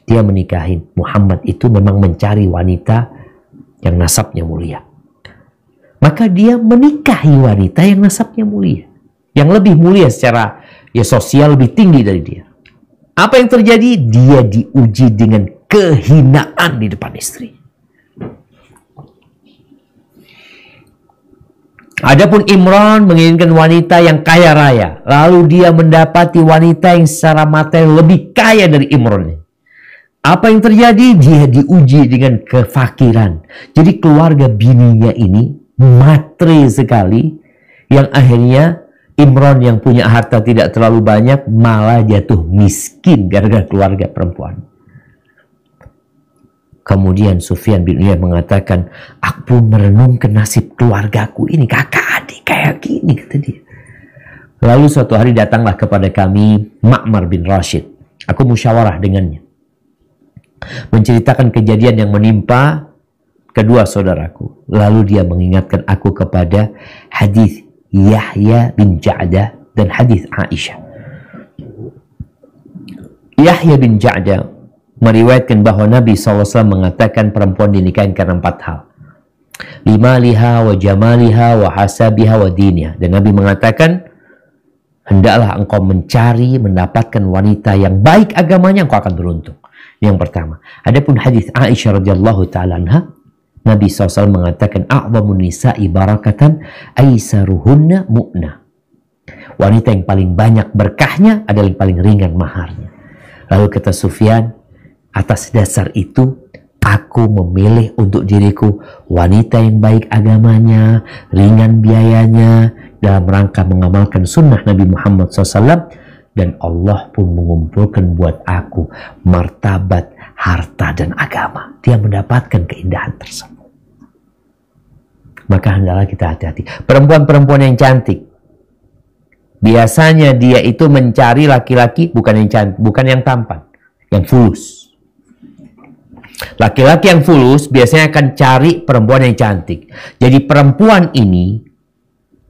Dia menikahin Muhammad itu memang mencari wanita yang nasabnya mulia. Maka dia menikahi wanita yang nasabnya mulia, yang lebih mulia secara sosial, lebih tinggi dari dia. Apa yang terjadi? Dia diuji dengan kehinaan di depan istri. Adapun Imran menginginkan wanita yang kaya raya. Lalu dia mendapati wanita yang secara materi lebih kaya dari Imran. Apa yang terjadi? Dia diuji dengan kefakiran. Jadi keluarga bininya ini matre sekali. Yang akhirnya Imran yang punya harta tidak terlalu banyak malah jatuh miskin gara-gara keluarga perempuan. Kemudian Sufyan bin Uyainah mengatakan, aku merenungkan nasib keluargaku ini, kakak adik kayak gini, kata dia. Lalu suatu hari datanglah kepada kami Ma'mar bin Rashid. Aku musyawarah dengannya, menceritakan kejadian yang menimpa kedua saudaraku. Lalu dia mengingatkan aku kepada hadis Yahya bin Ja'dah dan hadis Aisyah. Yahya bin Ja'dah meriwayatkan bahwa Nabi SAW mengatakan perempuan dinikahin karena 4 hal. Limaliha wa jamaliha wa hasabiha wa diniha. Dan Nabi mengatakan, hendaklah engkau mencari, mendapatkan wanita yang baik agamanya, engkau akan beruntung. Yang pertama. Adapun hadis Aisyah radhiyallahu ta'ala anha, Nabi SAW mengatakan, a'zamun nisa'i barakatan aisaruhunna mu'nah. Wanita yang paling banyak berkahnya adalah yang paling ringan maharnya. Lalu kata Sufyan, atas dasar itu, Aku memilih untuk diriku wanita yang baik agamanya, ringan biayanya, dalam rangka mengamalkan sunnah Nabi Muhammad SAW. Dan Allah pun mengumpulkan buat aku martabat, harta, dan agama. Dia mendapatkan keindahan tersebut. Maka hendaklah kita hati-hati. Perempuan-perempuan yang cantik, biasanya dia itu mencari laki-laki bukan yang cantik, bukan yang tampan, yang fulus. Laki-laki yang fulus biasanya akan cari perempuan yang cantik. Jadi perempuan ini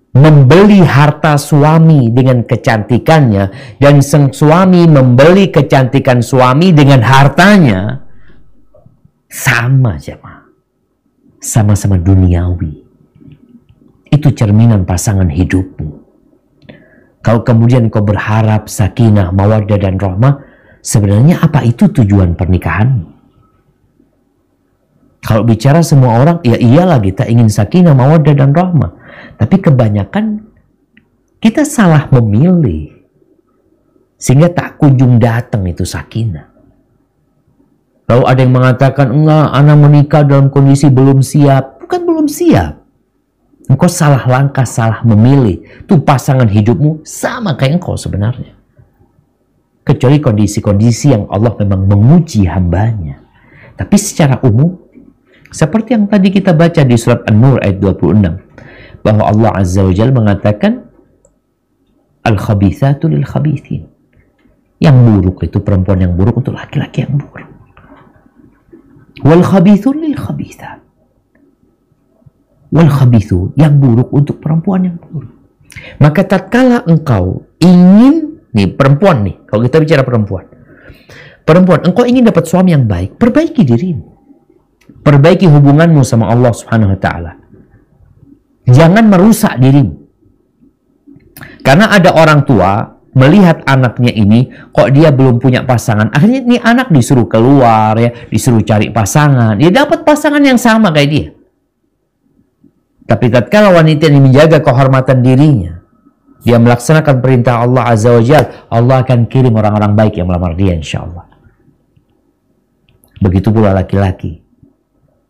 membeli harta suami dengan kecantikannya, dan sang suami membeli kecantikan suami dengan hartanya. Sama jemaah, sama-sama duniawi. Itu cerminan pasangan hidupmu. Kalau kemudian kau berharap sakinah, mawaddah, dan rahmah, sebenarnya apa itu tujuan pernikahanmu? Kalau bicara semua orang, ya iyalah kita ingin sakinah, mawaddah, dan rahmah. Tapi kebanyakan kita salah memilih. Sehingga tak kunjung datang itu sakinah. Lalu ada yang mengatakan, enggak, anak menikah dalam kondisi belum siap. Bukan belum siap. Engkau salah langkah, salah memilih. Itu pasangan hidupmu sama kayak engkau sebenarnya. Kecuali kondisi-kondisi yang Allah memang menguji hambanya. Tapi secara umum, seperti yang tadi kita baca di surat An-Nur ayat 26. Bahwa Allah Azza wa Jalla mengatakan, Al-khabithatu lil-khabithin. Yang buruk itu perempuan yang buruk untuk laki-laki yang buruk. Wal-khabithun lil-khabithat. Wal-khabithu, yang buruk untuk perempuan yang buruk. Maka tatkala engkau ingin, nih perempuan nih, kalau kita bicara perempuan, engkau ingin dapat suami yang baik, perbaiki dirimu, perbaiki hubunganmu sama Allah Subhanahu Wa Taala. Jangan merusak dirimu, karena ada orang tua melihat anaknya ini, kok dia belum punya pasangan, akhirnya ini anak disuruh keluar ya, disuruh cari pasangan, dia dapat pasangan yang sama kayak dia. Tapi tatkala wanita ini menjaga kehormatan dirinya, dia melaksanakan perintah Allah Azza wa Jalla, Allah akan kirim orang-orang baik yang melamar dia insya Allah. Begitu pula laki-laki.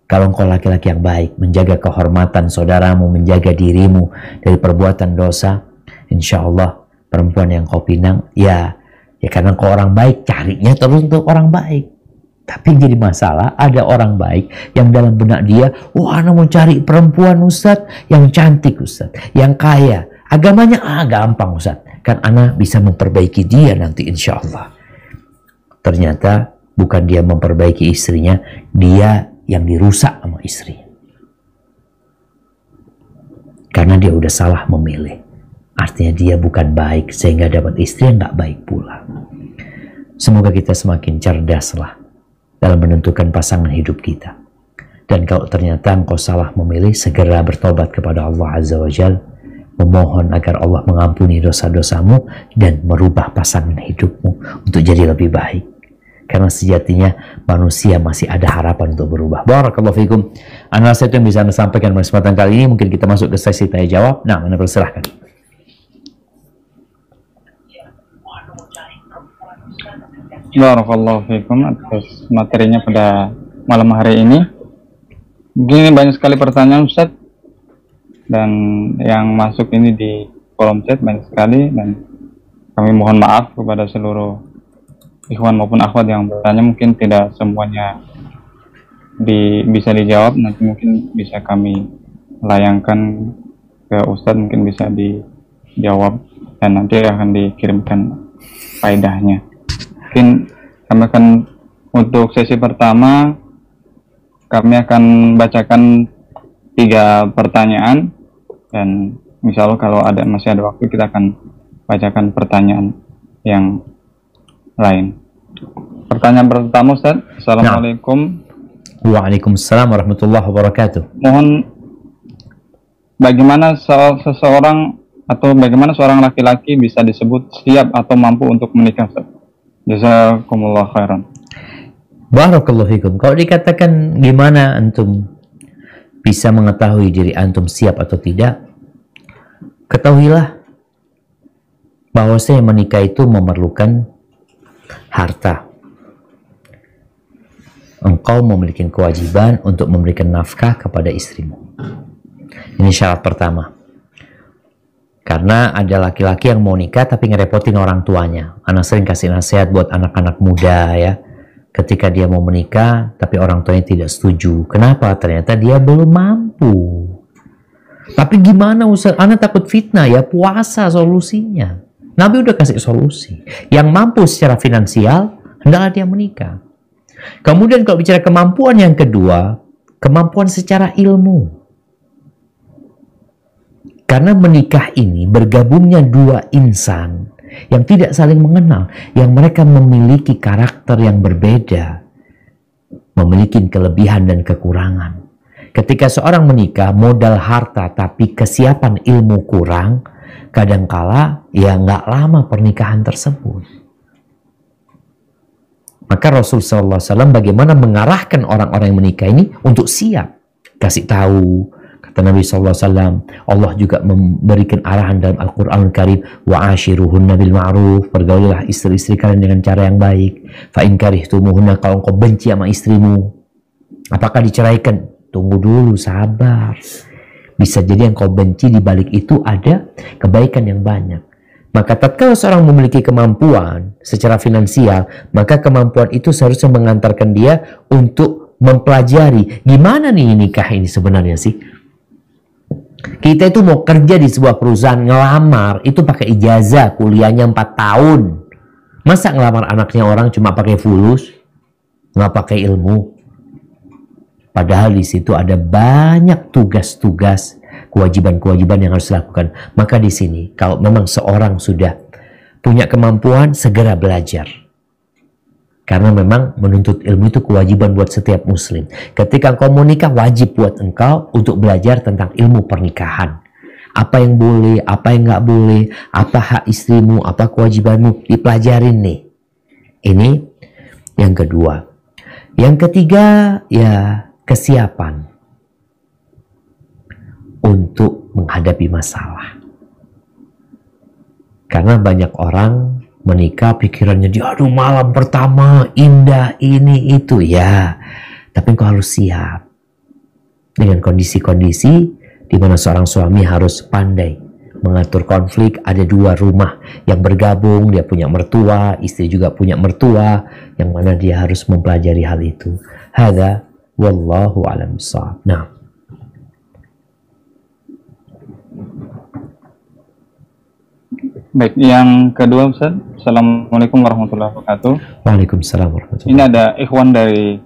Kalau engkau laki-laki yang baik, menjaga kehormatan saudaramu, menjaga dirimu dari perbuatan dosa, insya Allah perempuan yang kau pinang, ya karena engkau orang baik, carinya terus untuk orang baik. Tapi jadi masalah, ada orang baik yang dalam benak dia, anak mau cari perempuan Ustadz, yang cantik Ustadz, yang kaya, agamanya gampang Ustadz, kan anak bisa memperbaiki dia nanti insya Allah. Ternyata bukan dia memperbaiki istrinya, dia yang dirusak sama istri. Karena dia udah salah memilih. Artinya dia bukan baik, sehingga dapat istri yang gak baik pula. Semoga kita semakin cerdaslah dalam menentukan pasangan hidup kita. Dan kalau ternyata engkau salah memilih, segera bertobat kepada Allah Azza wa Jalla, memohon agar Allah mengampuni dosa-dosamu dan merubah pasangan hidupmu untuk jadi lebih baik. Karena sejatinya manusia masih ada harapan untuk berubah. Barakallahu fikum. Analisa itu yang bisa Anda sampaikan pada kesempatan kali ini. Mungkin kita masuk ke sesi tanya jawab. Nah, Anda persilahkan. Barakallahu fikum atas materinya pada malam hari ini. Begini banyak sekali pertanyaan Ustaz, dan yang masuk ini di kolom chat banyak sekali, dan kami mohon maaf kepada seluruh ikhwan maupun akhwat yang bertanya. Mungkin tidak semuanya bisa dijawab, nanti mungkin bisa kami layangkan ke Ustadz, mungkin bisa dijawab dan nanti akan dikirimkan faedahnya. Mungkin kami akan, untuk sesi pertama kami akan bacakan 3 pertanyaan, dan insya Allah kalau masih ada waktu kita akan bacakan pertanyaan yang lain. Pertanyaan pertama Ustaz. Assalamualaikum. Waalaikumsalam warahmatullahi wabarakatuh. Mohon, bagaimana seseorang atau bagaimana seorang laki-laki bisa disebut siap atau mampu untuk menikah Ustaz? Jazakumullah khairan. Barakallahu fikum. Kalau dikatakan gimana antum bisa mengetahui diri antum siap atau tidak, ketahuilah bahwasanya menikah itu memerlukan harta. engkau memiliki kewajiban untuk memberikan nafkah kepada istrimu. Ini syarat pertama. Karena ada laki-laki yang mau nikah tapi ngerepotin orang tuanya. Anak sering kasih nasihat buat anak-anak muda ya. Ketika dia mau menikah tapi orang tuanya tidak setuju. Kenapa? Ternyata dia belum mampu. Tapi gimana Ustaz? Anak takut fitnah ya, puasa solusinya. Nabi udah kasih solusi. Yang mampu secara finansial, hendaklah dia menikah. Kemudian kalau bicara kemampuan yang kedua, kemampuan secara ilmu. Karena menikah ini bergabungnya dua insan yang tidak saling mengenal, yang mereka memiliki karakter yang berbeda, memiliki kelebihan dan kekurangan. Ketika seorang menikah, modal harta tapi kesiapan ilmu kurang, kadangkala ya nggak lama pernikahan tersebut. Maka Rasul SAW bagaimana mengarahkan orang-orang yang menikah ini untuk siap. Kasih tahu, kata Nabi SAW, Allah juga memberikan arahan dalam Al-Quran Karim, wa'ashiruhunna bil ma'ruf, pergaulilah istri-istri kalian dengan cara yang baik. Fa'in karihtumuhunna, kalau engkau benci sama istrimu, apakah diceraikan? Tunggu dulu, sabar. Bisa jadi yang kau benci di balik itu ada kebaikan yang banyak. Maka tatkala seorang memiliki kemampuan secara finansial, maka kemampuan itu seharusnya mengantarkan dia untuk mempelajari gimana nih nikah ini sebenarnya sih. Kita itu mau kerja di sebuah perusahaan, ngelamar itu pakai ijazah, kuliahnya 4 tahun. Masa ngelamar anaknya orang cuma pakai fulus, nggak pakai ilmu? Padahal di situ ada banyak tugas-tugas, kewajiban-kewajiban yang harus dilakukan. Maka di sini, kalau memang seorang sudah punya kemampuan, segera belajar. Karena memang menuntut ilmu itu kewajiban buat setiap muslim. Ketika engkau mau nikah, wajib buat engkau untuk belajar tentang ilmu pernikahan. Apa yang boleh, apa yang nggak boleh, apa hak istrimu, apa kewajibanmu, dipelajarin nih. Ini yang kedua. Yang ketiga, ya kesiapan untuk menghadapi masalah. Karena banyak orang menikah pikirannya dia, aduh malam pertama indah ini itu ya. Tapi engkau harus siap dengan kondisi-kondisi di mana seorang suami harus pandai mengatur konflik. Ada 2 rumah yang bergabung, dia punya mertua, istri juga punya mertua, yang mana dia harus mempelajari hal itu. Hadza wallahu a'lam bishawab. Nah, baik, yang kedua Ustaz. Assalamualaikum warahmatullahi wabarakatuh. Waalaikumsalam warahmatullahi Ini ada Ikhwan dari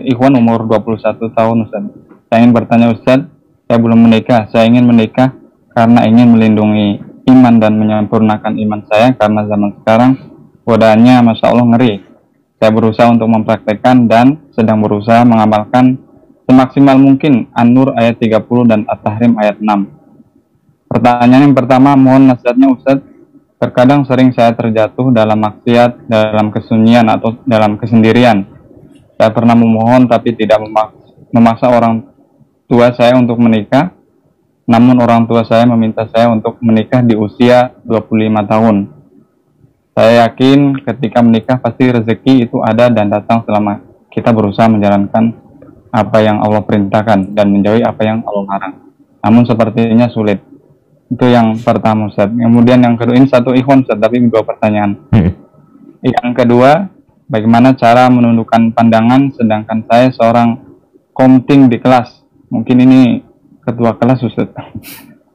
Ikhwan umur 21 tahun Ustaz. Saya ingin bertanya Ustaz, saya belum menikah. Saya ingin menikah karena ingin melindungi iman dan menyempurnakan iman saya, karena zaman sekarang godaannya Masya Allah ngeri. Saya berusaha untuk mempraktekkan dan sedang berusaha mengamalkan semaksimal mungkin An-Nur ayat 30 dan At-Tahrim ayat 6. Pertanyaan yang pertama, mohon nasihatnya Ustaz. Terkadang sering saya terjatuh dalam maksiat, dalam kesunyian atau dalam kesendirian. Saya pernah memohon tapi tidak memaksa orang tua saya untuk menikah. Namun orang tua saya meminta saya untuk menikah di usia 25 tahun. Saya yakin ketika menikah pasti rezeki itu ada dan datang selama kita berusaha menjalankan apa yang Allah perintahkan dan menjauhi apa yang Allah larang. Namun sepertinya sulit. Itu yang pertama Ustaz. Kemudian yang kedua, ini satu ikhwan Ustaz, tapi 2 pertanyaan. Yang kedua, bagaimana cara menundukkan pandangan sedangkan saya seorang komting di kelas. Mungkin ini ketua kelas Ustaz.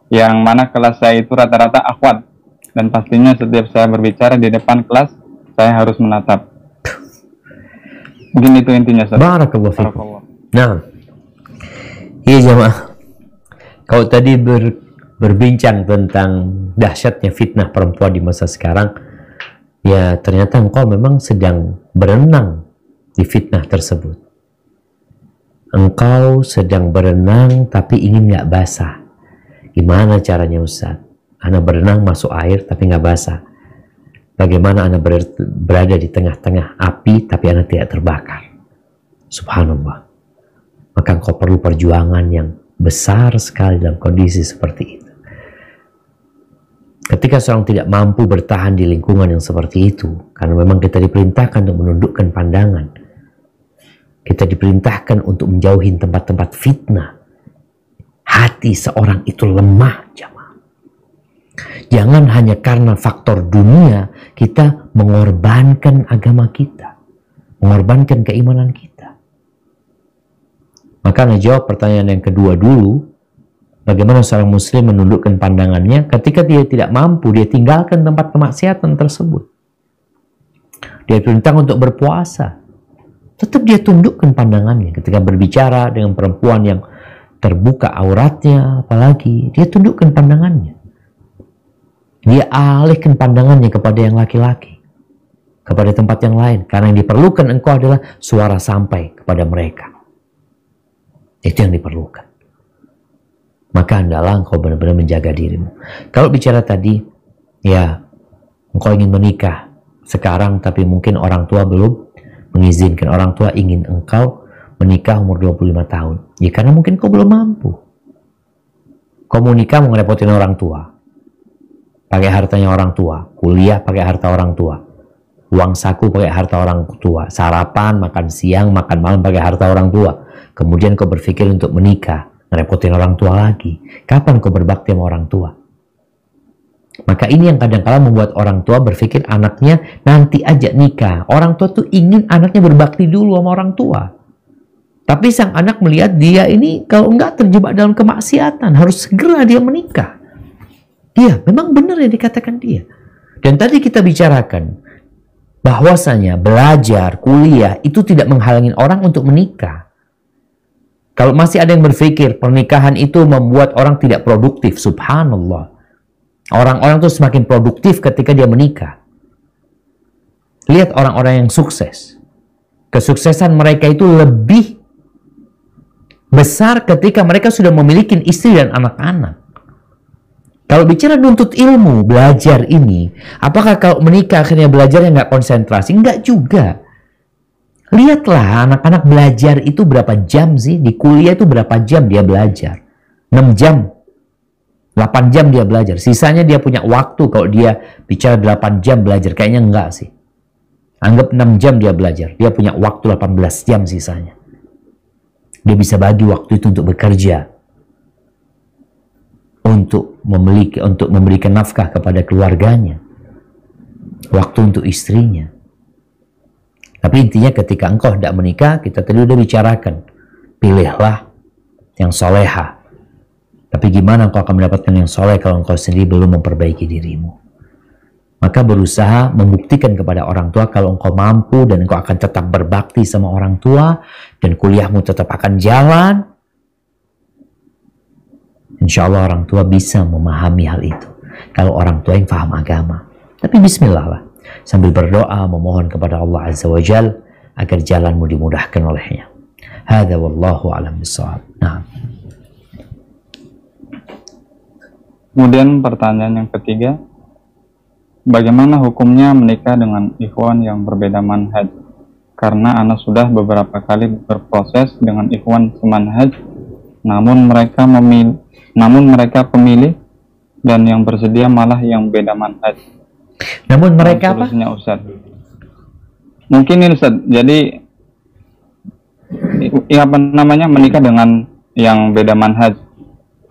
Yang mana kelas saya itu rata-rata akhwat. Dan pastinya setiap saya berbicara di depan kelas, saya harus menatap. Mungkin itu intinya Ustaz. Barakallahu fikum. Nah, iya jamaah. Kalau tadi berbincang tentang dahsyatnya fitnah perempuan di masa sekarang, ya ternyata engkau memang sedang berenang di fitnah tersebut. Engkau sedang berenang tapi ingin nggak basah. Gimana caranya Ustaz? Ana berenang masuk air tapi nggak basah. Bagaimana Ana berada di tengah-tengah api tapi Ana tidak terbakar? Subhanallah. Maka engkau perlu perjuangan yang besar sekali dalam kondisi seperti itu. Ketika seorang tidak mampu bertahan di lingkungan yang seperti itu, karena memang kita diperintahkan untuk menundukkan pandangan, Kita diperintahkan untuk menjauhi tempat-tempat fitnah. Hati seorang itu lemah, jamaah. Jangan hanya karena faktor dunia kita mengorbankan agama kita, mengorbankan keimanan kita. Maka ngejawab pertanyaan yang kedua dulu, bagaimana seorang muslim menundukkan pandangannya ketika dia tidak mampu, dia tinggalkan tempat kemaksiatan tersebut. Dia perintah untuk berpuasa, tetap dia tundukkan pandangannya ketika berbicara dengan perempuan yang terbuka auratnya, apalagi dia tundukkan pandangannya. Dia alihkan pandangannya kepada yang laki-laki, kepada tempat yang lain, karena yang diperlukan engkau adalah suara sampai kepada mereka. Itu yang diperlukan. Maka hendaklah engkau benar-benar menjaga dirimu. Kalau bicara tadi, ya engkau ingin menikah sekarang, tapi mungkin orang tua belum mengizinkan. Orang tua ingin engkau menikah umur 25 tahun. Ya karena mungkin kau belum mampu. Kau mau nikah mau ngerepotin orang tua, pakai hartanya orang tua, kuliah pakai harta orang tua, uang saku pakai harta orang tua, sarapan, makan siang, makan malam pakai harta orang tua. Kemudian kau berpikir untuk menikah, ngerepotin orang tua lagi. Kapan kau berbakti sama orang tua? Maka ini yang kadang-kala membuat orang tua berpikir anaknya nanti aja nikah. Orang tua tuh ingin anaknya berbakti dulu sama orang tua. Tapi sang anak melihat dia ini kalau enggak terjebak dalam kemaksiatan, harus segera dia menikah. Iya, memang benar yang dikatakan dia. Dan tadi kita bicarakan bahwasanya belajar, kuliah itu tidak menghalangi orang untuk menikah. Kalau masih ada yang berpikir pernikahan itu membuat orang tidak produktif, subhanallah. Orang-orang itu semakin produktif ketika dia menikah. Lihat orang-orang yang sukses. Kesuksesan mereka itu lebih besar ketika mereka sudah memiliki istri dan anak-anak. Kalau bicara nuntut ilmu, belajar ini, apakah kalau menikah akhirnya belajarnya nggak konsentrasi? Nggak juga. Lihatlah anak-anak belajar itu berapa jam sih? Di kuliah itu berapa jam dia belajar? 6 jam. 8 jam dia belajar. Sisanya dia punya waktu kalau dia bicara 8 jam belajar. Kayaknya enggak sih. Anggap 6 jam dia belajar. Dia punya waktu 18 jam sisanya. Dia bisa bagi waktu itu untuk bekerja. Untuk memberikan nafkah kepada keluarganya. Waktu untuk istrinya. Tapi intinya ketika engkau hendak menikah, kita tadi udah bicarakan. Pilihlah yang soleha. Tapi gimana engkau akan mendapatkan yang soleh kalau engkau sendiri belum memperbaiki dirimu? Maka berusaha membuktikan kepada orang tua kalau engkau mampu dan engkau akan tetap berbakti sama orang tua dan kuliahmu tetap akan jalan. Insya Allah orang tua bisa memahami hal itu. Kalau orang tua yang paham agama. Tapi bismillah lah. Sambil berdoa memohon kepada Allah Azza wa Jal agar jalanmu dimudahkan olehnya. Hadza wallahu a'lam bishawab. Nah. Kemudian pertanyaan yang ketiga, bagaimana hukumnya menikah dengan ikhwan yang berbeda manhaj? Karena anak sudah beberapa kali berproses dengan ikhwan semanhaj, namun mereka pemilih dan yang bersedia malah yang beda manhaj. Namun mereka apa? Ustaz. Mungkin ini Ustaz, jadi apa namanya menikah dengan yang beda manhaj.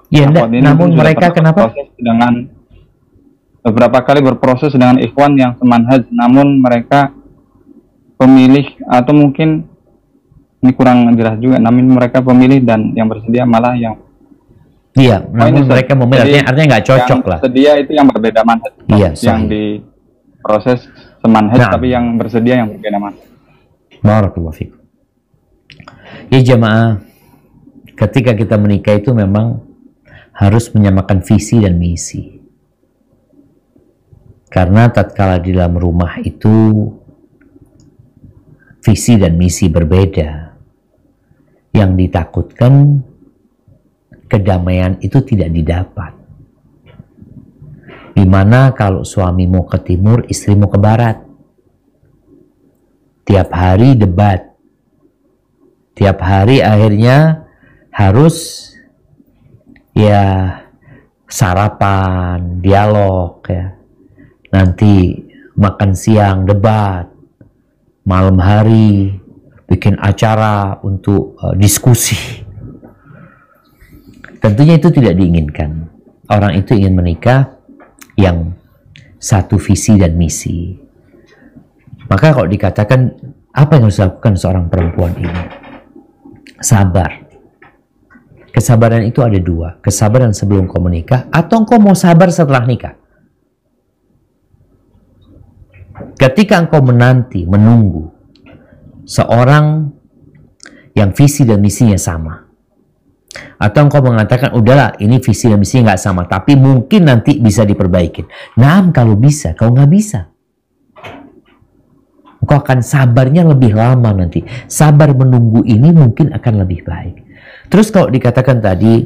Ya, namun mereka kenapa? Dengan beberapa kali berproses dengan ikhwan yang semanhaj, namun mereka pemilih atau mungkin ini kurang jelas juga, namun mereka pemilih dan yang bersedia malah yang namun mereka memilih, artinya nggak cocok lah. Bersedia itu yang berbeda manhaj, yang di proses semanhaj, tapi yang bersedia yang berbeda manhaj. Barakallahu fikum. Ya jamaah, ketika kita menikah itu memang harus menyamakan visi dan misi. Karena tatkala di dalam rumah itu visi dan misi berbeda. Yang ditakutkan kedamaian itu tidak didapat. Dimana kalau suamimu ke timur, istrimu ke barat. Tiap hari debat. Tiap hari akhirnya harus sarapan, dialog ya. Nanti makan siang debat, malam hari bikin acara untuk diskusi. Tentunya itu tidak diinginkan. Orang itu ingin menikah yang satu visi dan misi. Maka kalau dikatakan apa yang harus dilakukan seorang perempuan ini? Sabar. Kesabaran itu ada dua. Kesabaran sebelum kau menikah atau engkau mau sabar setelah nikah. Ketika engkau menunggu seorang yang visi dan misinya sama, atau engkau mengatakan udahlah ini visi dan misinya nggak sama, tapi mungkin nanti bisa diperbaiki. Nah, kalau bisa, kalau nggak bisa, engkau akan sabarnya lebih lama nanti. Sabar menunggu ini mungkin akan lebih baik. Terus kalau dikatakan tadi,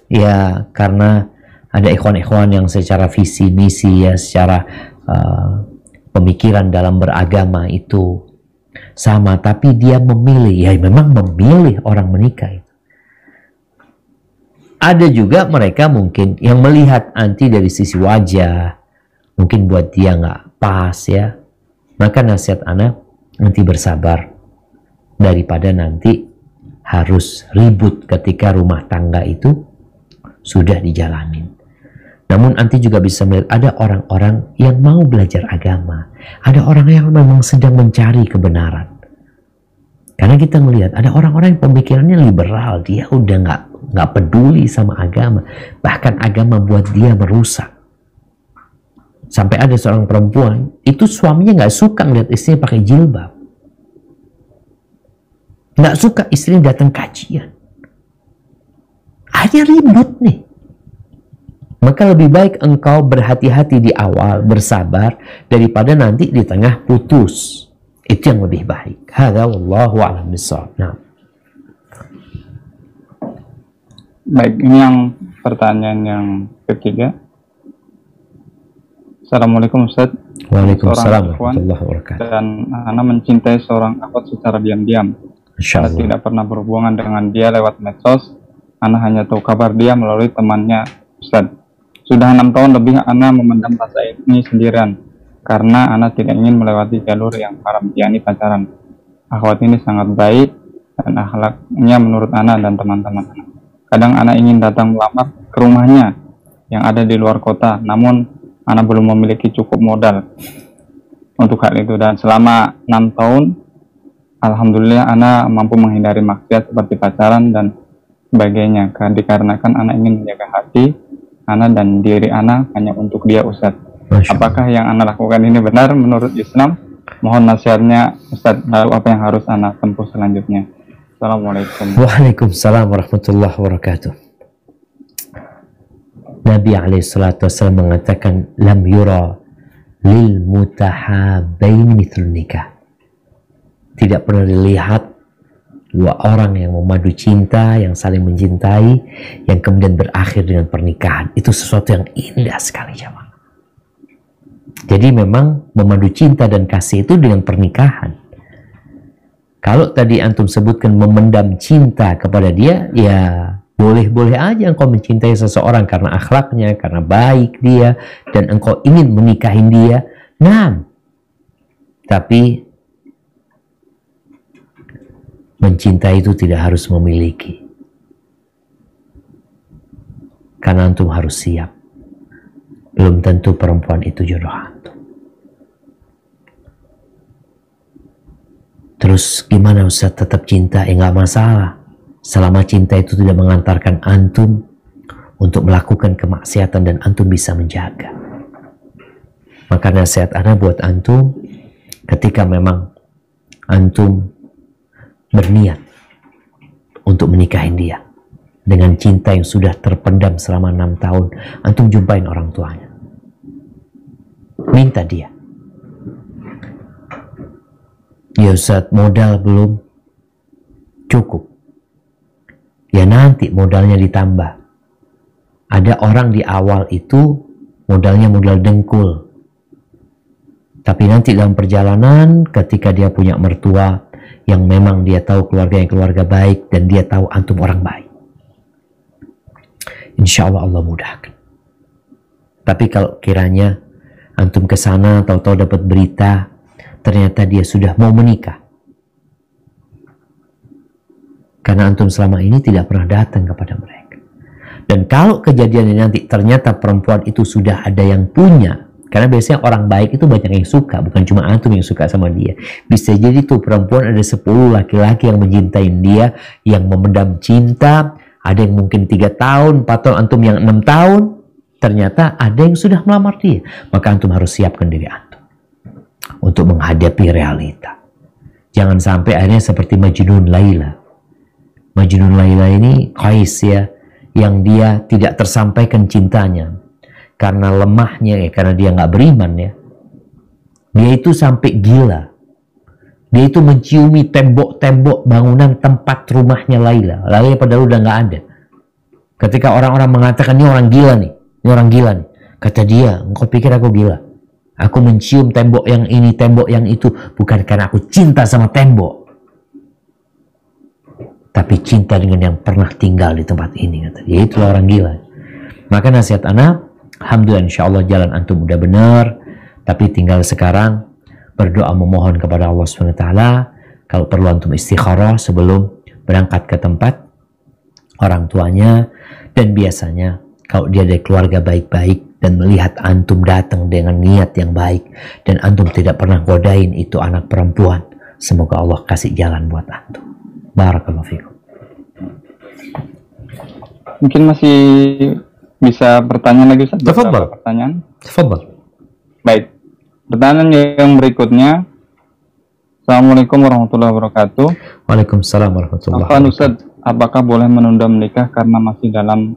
ya karena ada ikhwan-ikhwan yang secara visi misi ya secara pemikiran dalam beragama itu sama, tapi dia memilih, ya memang memilih orang menikah. Ada juga mereka mungkin yang melihat anti dari sisi wajah, mungkin buat dia nggak pas ya. Maka nasihat anak, nanti bersabar daripada nanti harus ribut ketika rumah tangga itu sudah dijalanin. Namun anti juga bisa melihat ada orang-orang yang mau belajar agama. Ada orang yang memang sedang mencari kebenaran. Karena kita melihat ada orang-orang yang pemikirannya liberal. Dia udah nggak peduli sama agama. Bahkan agama buat dia merusak. Sampai ada seorang perempuan, itu suaminya nggak suka ngeliat istrinya pakai jilbab. Nggak suka istrinya datang kajian. Akhirnya ribut nih. Maka lebih baik engkau berhati-hati di awal, bersabar, daripada nanti di tengah putus. Itu yang lebih baik. Hadza wallahu a'lam bishawab. Nah. Baik, ini yang pertanyaan yang ketiga. Assalamualaikum Ustaz. Waalaikumsalam warahmatullahi wabarakatuh. Dan Ana mencintai seorang akhwat secara diam-diam. Ana tidak pernah berhubungan dengan dia lewat medsos. Ana hanya tahu kabar dia melalui temannya Ustaz. Sudah 6 tahun lebih Ana memendam rasa ini sendirian karena Ana tidak ingin melewati jalur yang haram, yakni pacaran. Akhwat ini sangat baik dan akhlaknya menurut Ana dan teman-teman Ana. Kadang Ana ingin datang melamar ke rumahnya yang ada di luar kota, namun Ana belum memiliki cukup modal untuk hal itu. Dan selama 6 tahun, alhamdulillah Ana mampu menghindari maksiat seperti pacaran dan sebagainya. Dikarenakan Ana ingin menjaga hati Ana dan diri Ana hanya untuk dia, Ustaz. Apakah yang Ana lakukan ini benar menurut Islam? Mohon nasihatnya, Ustaz. Lalu apa yang harus Ana tempuh selanjutnya? Assalamualaikum. Waalaikumsalam warahmatullahi wabarakatuh. Nabi SAW mengatakan, lam yura lil mutahabain mithlun nikah. Tidak pernah dilihat dua orang yang memadu cinta, yang saling mencintai, yang kemudian berakhir dengan pernikahan. Itu sesuatu yang indah sekali, jemaah. Jadi memang memadu cinta dan kasih itu dengan pernikahan. Kalau tadi antum sebutkan memendam cinta kepada dia, ya boleh-boleh aja engkau mencintai seseorang karena akhlaknya, karena baik dia, dan engkau ingin menikahin dia. Nah, tapi mencintai itu tidak harus memiliki. Karena antum harus siap. Belum tentu perempuan itu jodoh antum. Terus gimana Ustaz, tetap cinta? Nggak masalah. Selama cinta itu tidak mengantarkan antum untuk melakukan kemaksiatan dan antum bisa menjaga. Maka nasihat ana buat antum, ketika memang antum berniat untuk menikahin dia dengan cinta yang sudah terpendam selama 6 tahun, antum jumpain orang tuanya, minta dia, ya Ustaz modal belum cukup, ya nanti modalnya ditambah. Ada orang di awal itu modalnya modal dengkul, tapi nanti dalam perjalanan ketika dia punya mertua yang memang dia tahu keluarganya keluarga baik dan dia tahu antum orang baik, insya Allah Allah mudahkan. Tapi kalau kiranya antum ke sana tahu-tahu dapat berita ternyata dia sudah mau menikah, Karena antum selama ini tidak pernah datang kepada mereka. Dan kalau kejadiannya nanti ternyata perempuan itu sudah ada yang punya, karena biasanya orang baik itu banyak yang suka, bukan cuma antum yang suka sama dia. Bisa jadi tuh perempuan ada 10 laki-laki yang mencintai dia, yang memendam cinta, ada yang mungkin 3 tahun, 4 tahun, antum yang 6 tahun, ternyata ada yang sudah melamar dia. Maka antum harus siapkan diri antum untuk menghadapi realita. Jangan sampai akhirnya seperti Majnun Laila. Majnun Laila ini Qais ya, yang dia tidak tersampaikan cintanya karena lemahnya ya, karena dia nggak beriman ya. Dia itu sampai gila. Dia itu menciumi tembok-tembok bangunan tempat rumahnya Laila. Laila padahal udah nggak ada. Ketika orang-orang mengatakan ini orang gila nih, ini orang gila nih, kata dia, engkau pikir aku gila? Aku mencium tembok yang ini, tembok yang itu, bukan karena aku cinta sama tembok, tapi cinta dengan yang pernah tinggal di tempat ini, kata dia. Itulah orang gila. Maka nasihat anak, alhamdulillah insya Allah jalan antum udah benar, tapi tinggal sekarang berdoa memohon kepada Allah SWT. Kalau perlu antum istikharah sebelum berangkat ke tempat orang tuanya. Dan biasanya kalau dia dari keluarga baik-baik dan melihat antum datang dengan niat yang baik dan antum tidak pernah godain itu anak perempuan, semoga Allah kasih jalan buat antum. Barakallahu fikum. Mungkin masih bisa pertanyaan lagi, Ustaz? Tafadhal. Pertanyaan? Tafadhal. Baik. Pertanyaan yang berikutnya. Assalamualaikum warahmatullahi wabarakatuh. Waalaikumsalam warahmatullahi wabarakatuh. Ustaz, apakah boleh menunda menikah karena masih dalam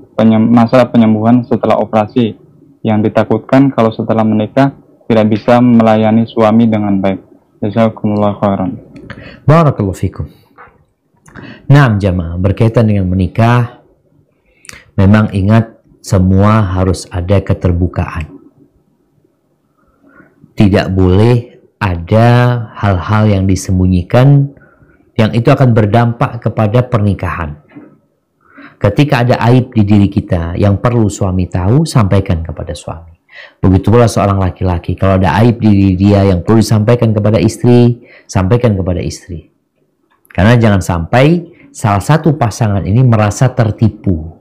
masa penyembuhan setelah operasi, yang ditakutkan kalau setelah menikah tidak bisa melayani suami dengan baik? Jazakumullah khairan. Barakallahu fikum. Nah, jamaah, berkaitan dengan menikah, memang ingat semua harus ada keterbukaan. Tidak boleh ada hal-hal yang disembunyikan yang itu akan berdampak kepada pernikahan. Ketika ada aib di diri kita yang perlu suami tahu, sampaikan kepada suami. Begitu pula seorang laki-laki, kalau ada aib di diri dia yang perlu disampaikan kepada istri, sampaikan kepada istri. Karena jangan sampai salah satu pasangan ini merasa tertipu.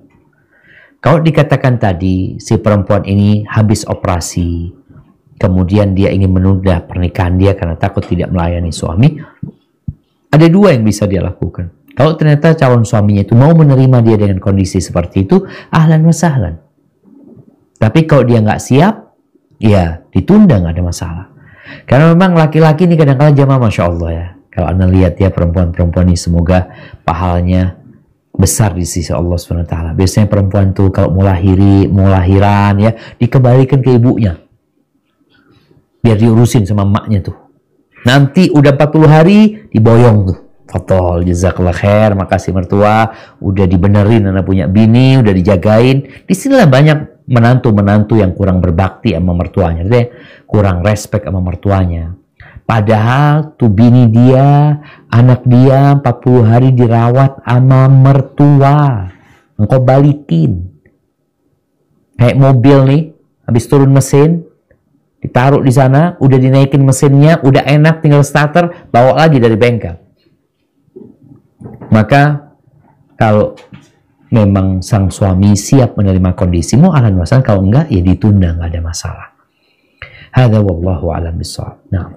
Kalau dikatakan tadi, si perempuan ini habis operasi, kemudian dia ingin menunda pernikahan dia karena takut tidak melayani suami, ada dua yang bisa dia lakukan. Kalau ternyata calon suaminya itu mau menerima dia dengan kondisi seperti itu, ahlan wa sahlan. Tapi kalau dia nggak siap, ya ditunda, nggak ada masalah. Karena memang laki-laki ini kadang-kadang jamaah, Masya Allah ya. Kalau Anda lihat ya perempuan-perempuan ini, semoga pahalanya besar di sisi Allah SWT. Biasanya perempuan tuh kalau mau lahiran ya, dikembalikan ke ibunya. Biar diurusin sama emaknya tuh. Nanti udah 40 hari diboyong tuh. Fadol, jazakallah khair, makasih mertua, udah dibenerin anak punya bini, udah dijagain. Disinilah banyak menantu-menantu yang kurang berbakti sama mertuanya, kurang respect sama mertuanya. Padahal tuh bini dia, anak dia 40 hari dirawat sama mertua. Engkau balikin. Kayak mobil nih, habis turun mesin, ditaruh di sana, udah dinaikin mesinnya, udah enak, tinggal starter, bawa lagi dari bengkel. Maka kalau memang sang suami siap menerima kondisimu, ahlan wa sahlan. Kalau enggak, ya ditunda, nggak ada masalah. Hadza wallahu a'lam bishawab. Nah,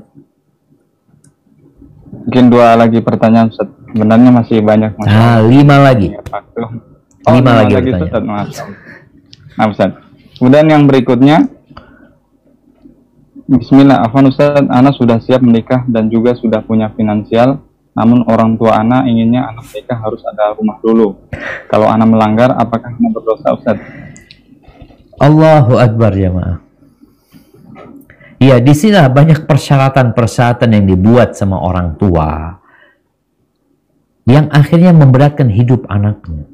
mungkin dua lagi pertanyaan, Ustaz. Sebenarnya masih banyak. 5 lagi. 5 lagi Ustaz. Nah, Ustaz. Kemudian yang berikutnya, Bismillah, Afwan Ustaz, Ana sudah siap menikah dan juga sudah punya finansial. Namun orang tua Ana inginnya Ana menikah harus ada rumah dulu. Kalau Ana melanggar, apakah Ana berdosa, Ustaz? Allahu Akbar jamaah. Ya, di sini banyak persyaratan-persyaratan yang dibuat sama orang tua yang akhirnya memberatkan hidup anaknya.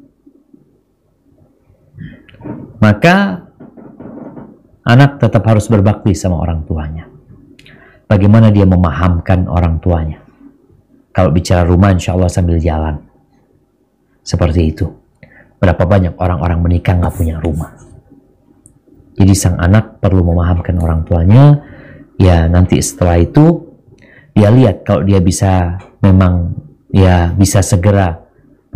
Maka anak tetap harus berbakti sama orang tuanya. Bagaimana dia memahamkan orang tuanya? Kalau bicara rumah, insya Allah sambil jalan. Seperti itu. Berapa banyak orang-orang menikah nggak punya rumah. Jadi sang anak perlu memahamkan orang tuanya. Ya nanti setelah itu, dia lihat kalau dia bisa memang ya bisa segera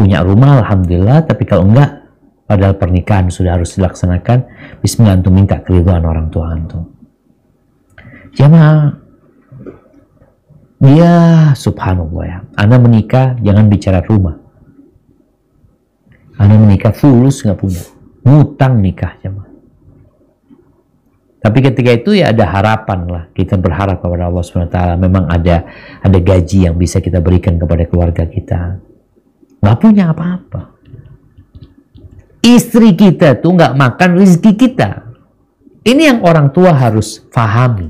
punya rumah alhamdulillah, tapi kalau enggak, padahal pernikahan sudah harus dilaksanakan, bismillah antum minta keridhaan orang tua antum. Jamaah, ya subhanallah ya, Anda menikah jangan bicara rumah. Anda menikah fulus nggak punya, ngutang nikah jamaah. Tapi ketika itu ya ada harapan lah, kita berharap kepada Allah SWT, memang ada gaji yang bisa kita berikan kepada keluarga kita. Nggak punya apa-apa. Istri kita tuh nggak makan rezeki kita. Ini yang orang tua harus pahami.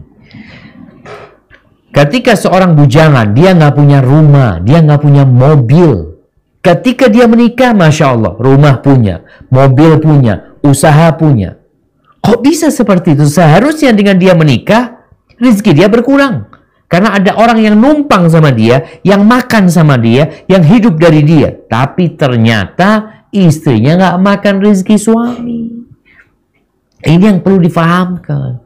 Ketika seorang bujangan, dia nggak punya rumah, dia nggak punya mobil. Ketika dia menikah, Masya Allah, rumah punya, mobil punya, usaha punya. Kok bisa seperti itu? Seharusnya dengan dia menikah, rezeki dia berkurang. Karena ada orang yang numpang sama dia, yang makan sama dia, yang hidup dari dia. Tapi ternyata istrinya nggak makan rezeki suami. Ini yang perlu difahamkan.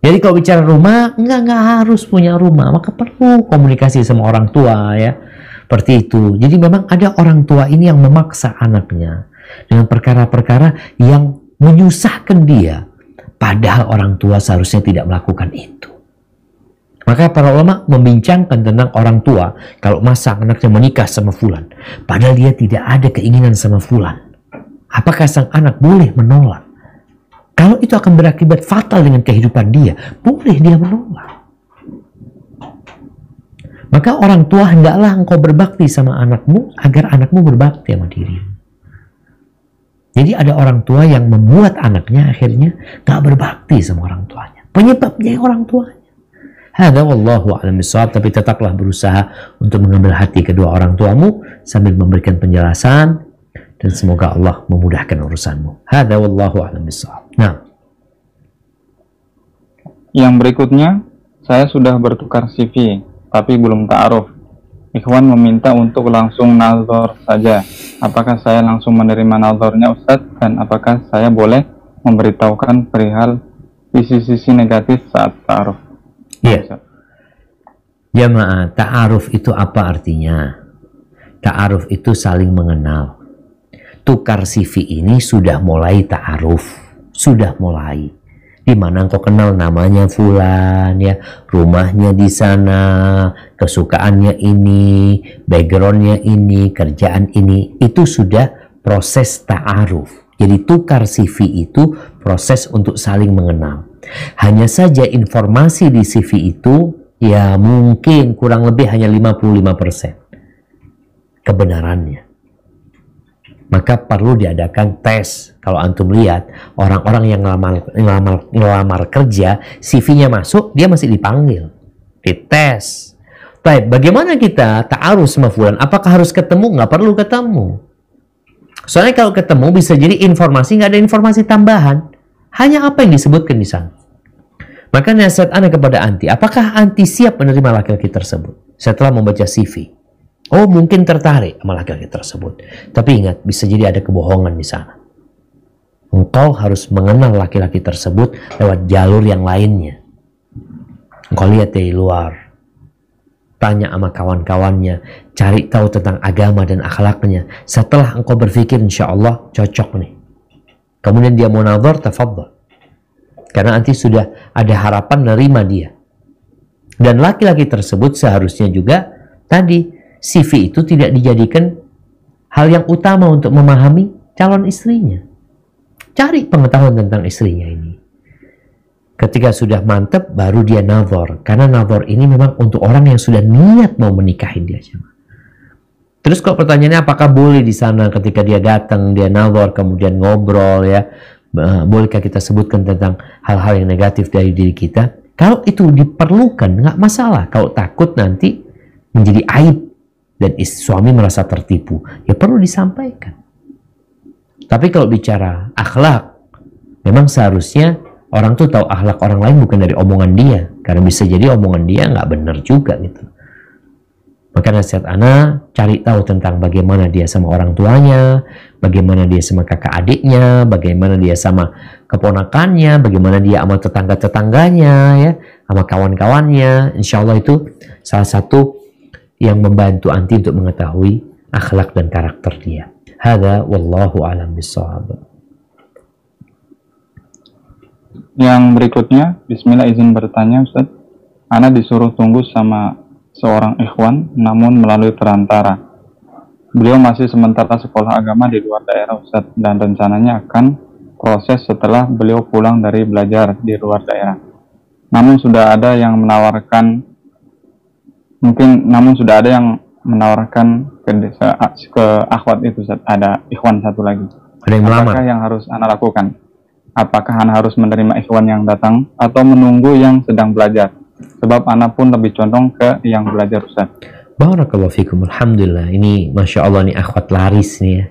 Jadi kalau bicara rumah, nggak harus punya rumah. Maka perlu komunikasi sama orang tua ya. Seperti itu. Jadi memang ada orang tua ini yang memaksa anaknya dengan perkara-perkara yang menyusahkan dia, padahal orang tua seharusnya tidak melakukan itu. Maka para ulama membincangkan tentang orang tua kalau masa anaknya menikah sama fulan, padahal dia tidak ada keinginan sama fulan. Apakah sang anak boleh menolak? Kalau itu akan berakibat fatal dengan kehidupan dia, boleh dia menolak. Maka orang tua hendaklah engkau berbakti sama anakmu agar anakmu berbakti sama dirimu. Jadi ada orang tua yang membuat anaknya akhirnya gak berbakti sama orang tuanya. Penyebabnya orang tuanya. Hadza wallahu a'lam bishawab, tapi tetaplah berusaha untuk mengambil hati kedua orang tuamu sambil memberikan penjelasan dan semoga Allah memudahkan urusanmu. Hadza wallahu a'lam bishawab. Nah, yang berikutnya, saya sudah bertukar CV tapi belum ta'aruf. Ikhwan meminta untuk langsung nazar saja. Apakah saya langsung menerima nazarnya Ustadz? Dan apakah saya boleh memberitahukan perihal sisi-sisi negatif saat ta'aruf? Iya. Jamaah, ta'aruf itu apa artinya? Ta'aruf itu saling mengenal. Tukar CV ini sudah mulai ta'aruf. Sudah mulai. Di mana engkau kenal namanya fulan ya, rumahnya di sana, kesukaannya ini, backgroundnya ini, kerjaan ini, itu sudah proses ta'aruf. Jadi tukar CV itu proses untuk saling mengenal. Hanya saja informasi di CV itu ya mungkin kurang lebih hanya 55% kebenarannya. Maka perlu diadakan tes. Kalau antum lihat orang-orang yang ngelamar kerja, CV-nya masuk, dia masih dipanggil, dites. Baik, bagaimana kita ta'aruf sama fulan? Apakah harus ketemu? Nggak perlu ketemu. Soalnya kalau ketemu bisa jadi informasi, nggak ada informasi tambahan. Hanya apa yang disebutkan di sana. Maka nasihat Anda kepada anti, apakah anti siap menerima laki-laki tersebut setelah membaca CV? Oh, mungkin tertarik sama laki-laki tersebut. Tapi ingat, bisa jadi ada kebohongan di sana. Engkau harus mengenal laki-laki tersebut lewat jalur yang lainnya. Engkau lihat dari luar. Tanya sama kawan-kawannya. Cari tahu tentang agama dan akhlaknya. Setelah engkau berpikir, insya Allah cocok nih. Kemudian dia mau nazar, tafadhal. Karena nanti sudah ada harapan nerima dia. Dan laki-laki tersebut seharusnya juga tadi CV itu tidak dijadikan hal yang utama untuk memahami calon istrinya. Cari pengetahuan tentang istrinya ini. Ketika sudah mantap, baru dia nazar. Karena nazar ini memang untuk orang yang sudah niat mau menikahin dia. Terus kalau pertanyaannya apakah boleh di sana ketika dia datang, dia nazar, kemudian ngobrol ya. Bolehkah kita sebutkan tentang hal-hal yang negatif dari diri kita? Kalau itu diperlukan, nggak masalah. Kalau takut nanti menjadi aib dan suami merasa tertipu, ya perlu disampaikan. Tapi kalau bicara akhlak, memang seharusnya orang tuh tahu akhlak orang lain bukan dari omongan dia, karena bisa jadi omongan dia nggak benar juga gitu. Maka nasihat Ana, cari tahu tentang bagaimana dia sama orang tuanya, bagaimana dia sama kakak adiknya, bagaimana dia sama keponakannya, bagaimana dia sama tetangga-tetangganya, ya, sama kawan-kawannya. Insya Allah itu salah satu yang membantu anti untuk mengetahui akhlak dan karakter dia. Hadza wallahu a'lam bishawab. Yang berikutnya, bismillah izin bertanya Ustaz. Ana disuruh tunggu sama seorang ikhwan namun melalui perantara. Beliau masih sementara sekolah agama di luar daerah Ustaz, dan rencananya akan proses setelah beliau pulang dari belajar di luar daerah. Namun sudah ada yang menawarkan ke akhwat itu Ustaz, ada ikhwan satu lagi. Ada yang melamar. Apakah yang harus ana lakukan? Apakah ana harus menerima ikhwan yang datang atau menunggu yang sedang belajar? Sebab ana pun lebih condong ke yang belajar Ustaz. Barakallahu fikum. Alhamdulillah. Ini Masya Allah nih akhwat laris nih ya.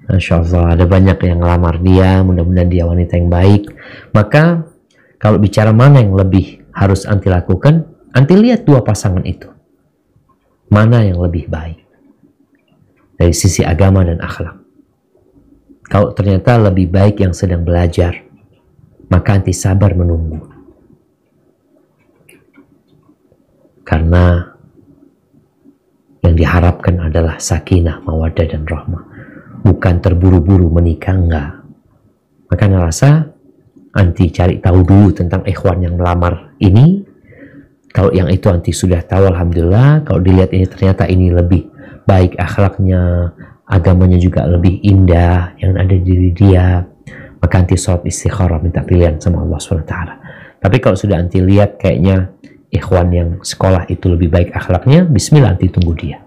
Masya Allah, ada banyak yang ngelamar dia. Mudah-mudahan dia wanita yang baik. Maka kalau bicara mana yang lebih harus anti lakukan, anti lihat dua pasangan itu. Mana yang lebih baik dari sisi agama dan akhlak. Kalau ternyata lebih baik yang sedang belajar, maka anti sabar menunggu. Karena yang diharapkan adalah sakinah, mawaddah, dan rahmah. Bukan terburu-buru menikah, enggak. Maka ngerasa anti cari tahu dulu tentang ikhwan yang melamar ini. Kalau yang itu anti sudah tahu, alhamdulillah. Kalau dilihat ini ternyata ini lebih baik akhlaknya, agamanya juga lebih indah yang ada di diri dia, maka anti sholat istikharah, minta pilihan sama Allah SWT. Tapi kalau sudah anti lihat kayaknya ikhwan yang sekolah itu lebih baik akhlaknya, bismillah anti tunggu dia.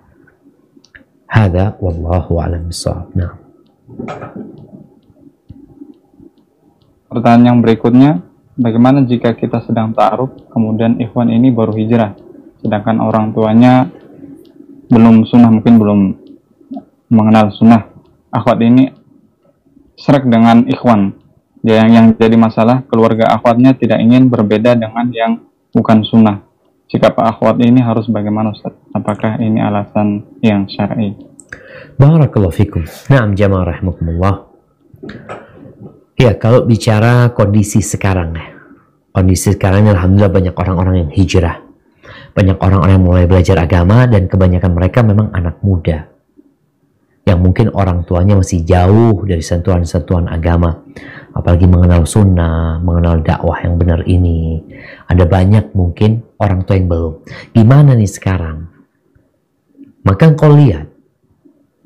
Hadza wallahu a'lam bishawab. Nah. Pertanyaan yang berikutnya, bagaimana jika kita sedang ta'aruf, kemudian ikhwan ini baru hijrah, sedangkan orang tuanya belum sunnah, mungkin belum mengenal sunnah. Akhwat ini serak dengan ikhwan. Yang jadi masalah, keluarga akhwatnya tidak ingin berbeda dengan yang bukan sunnah. Sikap akhwat ini harus bagaimana Ustaz? Apakah ini alasan yang syar'i? Barakallahu fikum. Naam jamaah rahimakumullah. Ya, kalau bicara kondisi sekarang ya. Kondisi sekarang alhamdulillah banyak orang-orang yang hijrah. Banyak orang-orang yang mulai belajar agama, dan kebanyakan mereka memang anak muda. Yang mungkin orang tuanya masih jauh dari sentuhan-sentuhan agama. Apalagi mengenal sunnah, mengenal dakwah yang benar ini. Ada banyak mungkin orang tua yang belum. Gimana nih sekarang? Maka engkau lihat.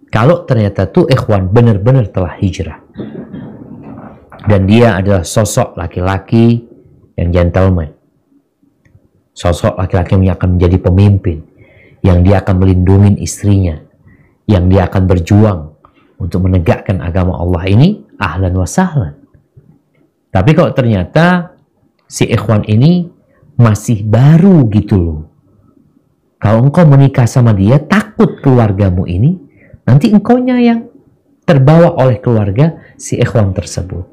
Kalau ternyata tuh ikhwan benar-benar telah hijrah. Dan dia adalah sosok laki-laki yang gentleman. Sosok laki-laki yang akan menjadi pemimpin. Yang dia akan melindungi istrinya. Yang dia akan berjuang untuk menegakkan agama Allah ini, ahlan wa sahlan. Tapi kalau ternyata si ikhwan ini masih baru gitu loh. Kalau engkau menikah sama dia, takut keluargamu ini, nanti engkaunya yang terbawa oleh keluarga si ikhwan tersebut.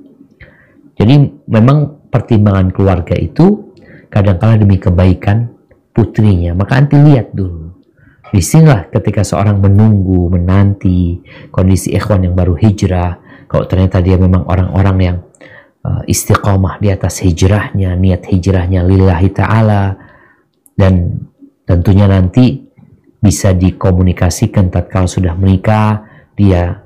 Jadi memang pertimbangan keluarga itu kadang-kala demi kebaikan putrinya. Maka anti lihat dulu. Disinilah ketika seorang menunggu, menanti kondisi ikhwan yang baru hijrah. Kalau ternyata dia memang orang-orang yang istiqomah di atas hijrahnya, niat hijrahnya lillahi ta'ala. Dan tentunya nanti bisa dikomunikasikan tatkala sudah menikah, dia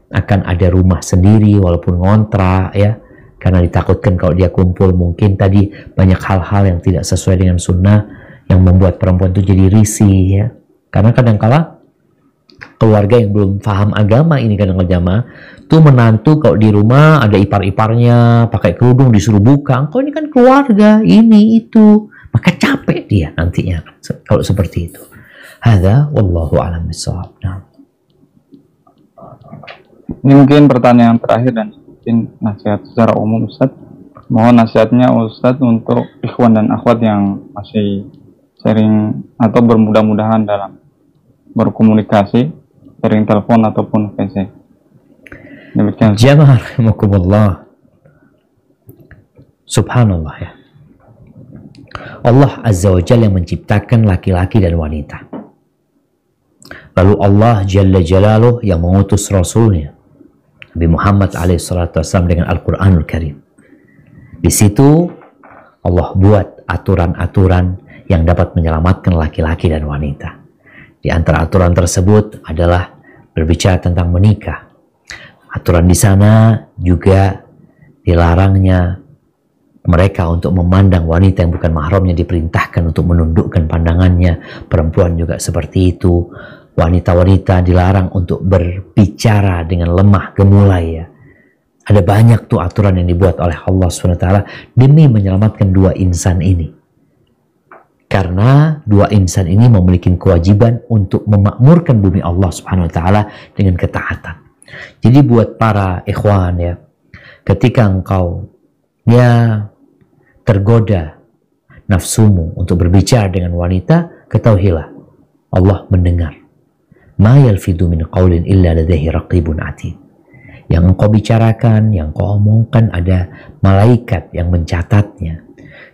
akan ada rumah sendiri walaupun ngontrak ya. Karena ditakutkan kalau dia kumpul mungkin tadi banyak hal-hal yang tidak sesuai dengan sunnah yang membuat perempuan itu jadi risih ya. Karena kadang-kala keluarga yang belum paham agama ini kadang-kadang jamaah tuh menantu kalau di rumah ada ipar-iparnya pakai kerudung disuruh buka, engkau ini kan keluarga ini itu, maka capek dia nantinya kalau seperti itu. Hadza wallahu a'lam bishawab. Nah. Ini mungkin pertanyaan terakhir dan mungkin nasihat secara umum Ustaz. Mohon nasihatnya Ustaz untuk ikhwan dan akhwat yang masih sering atau bermudah-mudahan dalam berkomunikasi, sering telepon ataupun PC. Jamaah rahimakumullah. Subhanallah ya. Allah Azza wa Jalla yang menciptakan laki-laki dan wanita. Lalu Allah Jalla Jalaluh yang mengutus Rasulnya Nabi Muhammad SAW dengan Al-Quranul Karim. Di situ Allah buat aturan-aturan yang dapat menyelamatkan laki-laki dan wanita. Di antara aturan tersebut adalah berbicara tentang menikah. Aturan di sana juga dilarangnya mereka untuk memandang wanita yang bukan mahramnya, diperintahkan untuk menundukkan pandangannya. Perempuan juga seperti itu. Wanita-wanita dilarang untuk berbicara dengan lemah gemulai ya. Ada banyak tuh aturan yang dibuat oleh Allah SWT demi menyelamatkan dua insan ini. Karena dua insan ini memiliki kewajiban untuk memakmurkan bumi Allah SWT dengan ketaatan. Jadi buat para ikhwan ya, ketika engkau tergoda nafsumu untuk berbicara dengan wanita, ketahuilah Allah mendengar. Ma yalfidu min qawlin illa ladaihi raqibun atid. Yang engkau bicarakan, yang engkau omongkan, ada malaikat yang mencatatnya.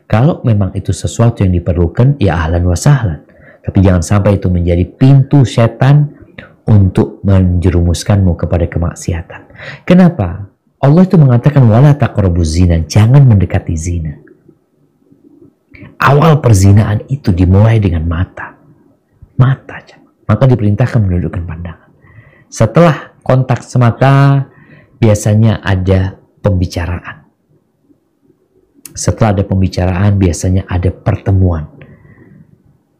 Kalau memang itu sesuatu yang diperlukan, ya ahlan wa sahlan. Tapi jangan sampai itu menjadi pintu setan untuk menjerumuskanmu kepada kemaksiatan. Kenapa? Allah itu mengatakan wala taqrabuz zina, jangan mendekati zina. Awal perzinaan itu dimulai dengan mata. Maka diperintahkan menundukkan pandangan. Setelah kontak semata, biasanya ada pembicaraan. Setelah ada pembicaraan, biasanya ada pertemuan.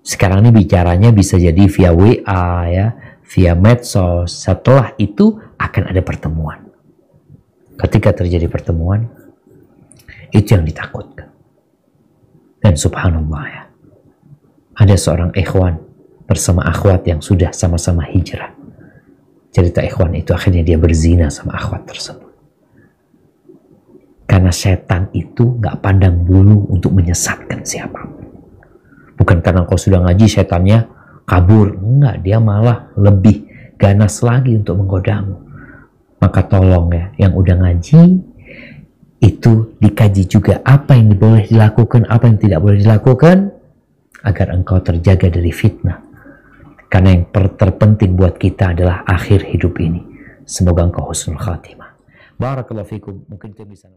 Sekarang ini bicaranya bisa jadi via WA ya, via medsos. Setelah itu akan ada pertemuan. Ketika terjadi pertemuan, itu yang ditakutkan. Dan subhanallah ya, ada seorang ikhwan bersama akhwat yang sudah sama-sama hijrah. Cerita ikhwan itu akhirnya dia berzina sama akhwat tersebut. Karena setan itu gak pandang bulu untuk menyesatkan siapapun. Bukan karena kau sudah ngaji setannya kabur. Enggak, dia malah lebih ganas lagi untuk menggodamu. Maka tolong ya, yang udah ngaji, itu dikaji juga apa yang boleh dilakukan, apa yang tidak boleh dilakukan, agar engkau terjaga dari fitnah. Karena yang terpenting buat kita adalah akhir hidup ini. Semoga engkau husnul khatimah. Barakallahu fikum. Mungkin itu bisa